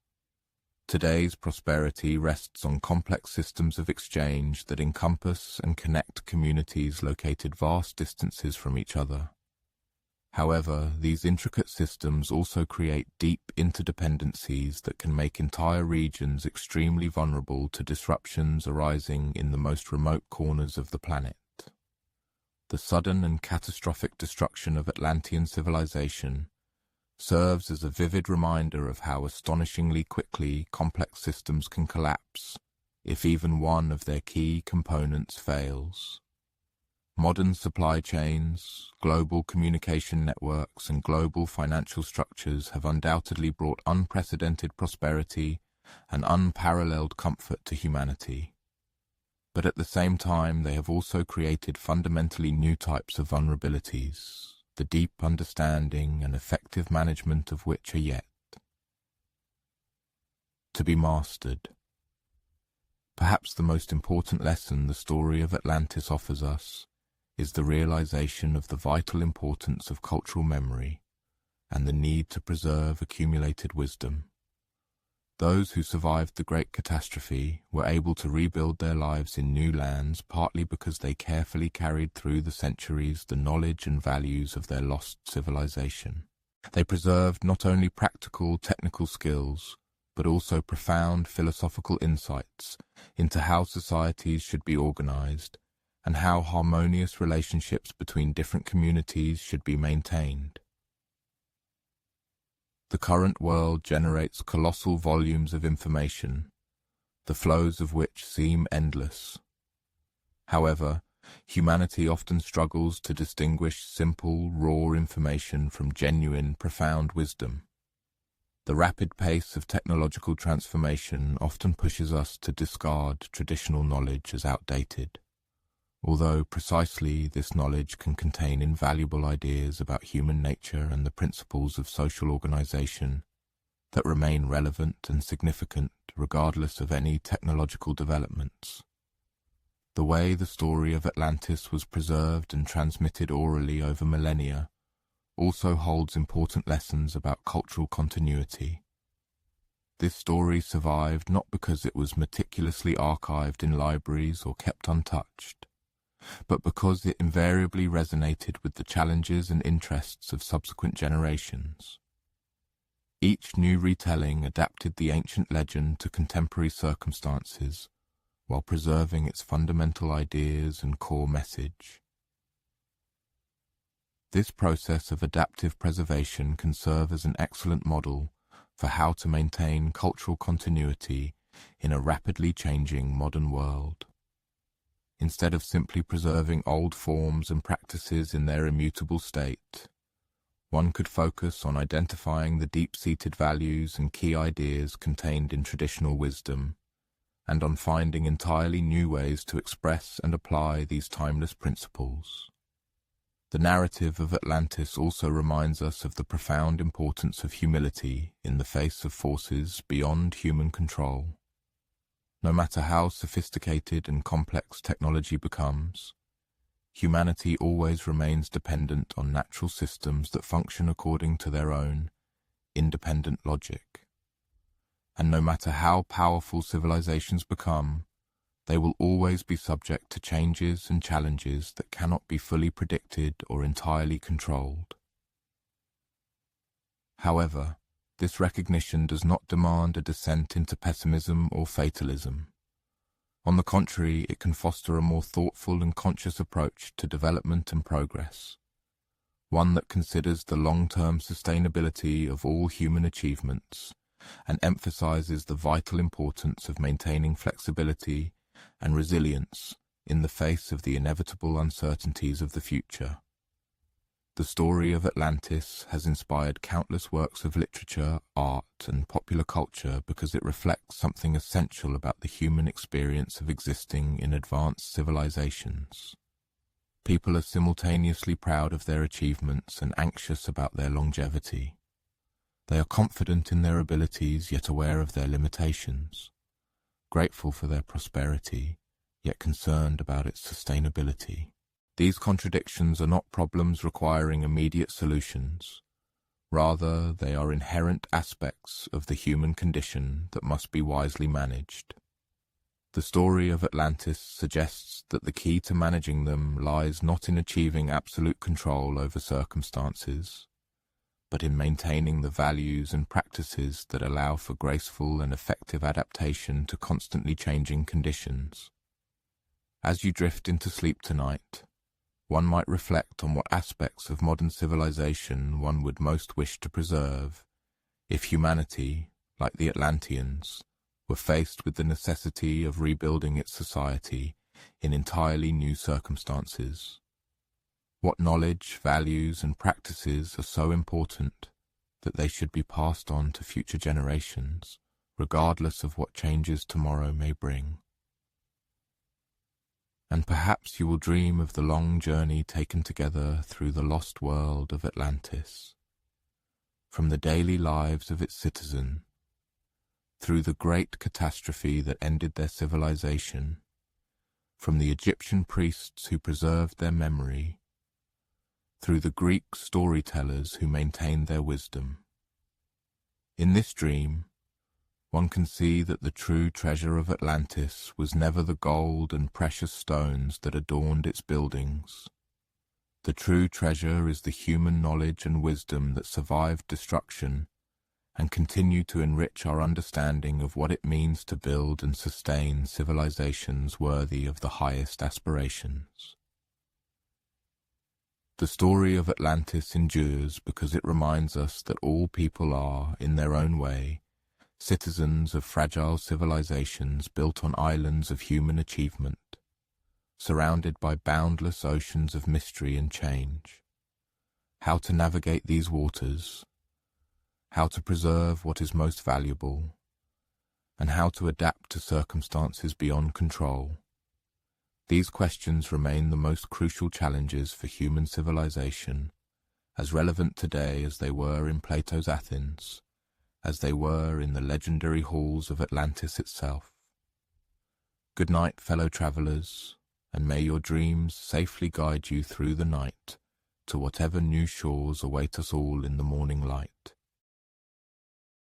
Today's prosperity rests on complex systems of exchange that encompass and connect communities located vast distances from each other. However, these intricate systems also create deep interdependencies that can make entire regions extremely vulnerable to disruptions arising in the most remote corners of the planet. The sudden and catastrophic destruction of Atlantean civilization serves as a vivid reminder of how astonishingly quickly complex systems can collapse if even one of their key components fails. Modern supply chains, global communication networks, and global financial structures have undoubtedly brought unprecedented prosperity and unparalleled comfort to humanity. But at the same time, they have also created fundamentally new types of vulnerabilities, the deep understanding and effective management of which are yet to be mastered. Perhaps the most important lesson the story of Atlantis offers us is the realization of the vital importance of cultural memory and the need to preserve accumulated wisdom. Those who survived the Great Catastrophe were able to rebuild their lives in new lands partly because they carefully carried through the centuries the knowledge and values of their lost civilization. They preserved not only practical, technical skills, but also profound philosophical insights into how societies should be organized and how harmonious relationships between different communities should be maintained. The current world generates colossal volumes of information, the flows of which seem endless. However, humanity often struggles to distinguish simple, raw information from genuine, profound wisdom. The rapid pace of technological transformation often pushes us to discard traditional knowledge as outdated, although precisely this knowledge can contain invaluable ideas about human nature and the principles of social organization that remain relevant and significant regardless of any technological developments. The way the story of Atlantis was preserved and transmitted orally over millennia also holds important lessons about cultural continuity. This story survived not because it was meticulously archived in libraries or kept untouched, but because it invariably resonated with the challenges and interests of subsequent generations. Each new retelling adapted the ancient legend to contemporary circumstances while preserving its fundamental ideas and core message. This process of adaptive preservation can serve as an excellent model for how to maintain cultural continuity in a rapidly changing modern world. Instead of simply preserving old forms and practices in their immutable state, one could focus on identifying the deep-seated values and key ideas contained in traditional wisdom, and on finding entirely new ways to express and apply these timeless principles. The narrative of Atlantis also reminds us of the profound importance of humility in the face of forces beyond human control. No matter how sophisticated and complex technology becomes, humanity always remains dependent on natural systems that function according to their own, independent logic. And no matter how powerful civilizations become, they will always be subject to changes and challenges that cannot be fully predicted or entirely controlled. However, this recognition does not demand a descent into pessimism or fatalism. On the contrary, it can foster a more thoughtful and conscious approach to development and progress, one that considers the long-term sustainability of all human achievements and emphasizes the vital importance of maintaining flexibility and resilience in the face of the inevitable uncertainties of the future. The story of Atlantis has inspired countless works of literature, art, and popular culture because it reflects something essential about the human experience of existing in advanced civilizations. People are simultaneously proud of their achievements and anxious about their longevity. They are confident in their abilities yet aware of their limitations, grateful for their prosperity yet concerned about its sustainability. These contradictions are not problems requiring immediate solutions. Rather, they are inherent aspects of the human condition that must be wisely managed. The story of Atlantis suggests that the key to managing them lies not in achieving absolute control over circumstances, but in maintaining the values and practices that allow for graceful and effective adaptation to constantly changing conditions. As you drift into sleep tonight, one might reflect on what aspects of modern civilization one would most wish to preserve if humanity, like the Atlanteans, were faced with the necessity of rebuilding its society in entirely new circumstances. What knowledge, values, and practices are so important that they should be passed on to future generations, regardless of what changes tomorrow may bring? And perhaps you will dream of the long journey taken together through the lost world of Atlantis, from the daily lives of its citizen, through the great catastrophe that ended their civilization, from the Egyptian priests who preserved their memory, through the Greek storytellers who maintained their wisdom. In this dream, one can see that the true treasure of Atlantis was never the gold and precious stones that adorned its buildings. The true treasure is the human knowledge and wisdom that survived destruction and continue to enrich our understanding of what it means to build and sustain civilizations worthy of the highest aspirations. The story of Atlantis endures because it reminds us that all people are, in their own way, citizens of fragile civilizations built on islands of human achievement, surrounded by boundless oceans of mystery and change. How to navigate these waters, how to preserve what is most valuable, and how to adapt to circumstances beyond control. These questions remain the most crucial challenges for human civilization, as relevant today as they were in Plato's Athens, as they were in the legendary halls of Atlantis itself. Good night, fellow travelers, and may your dreams safely guide you through the night to whatever new shores await us all in the morning light.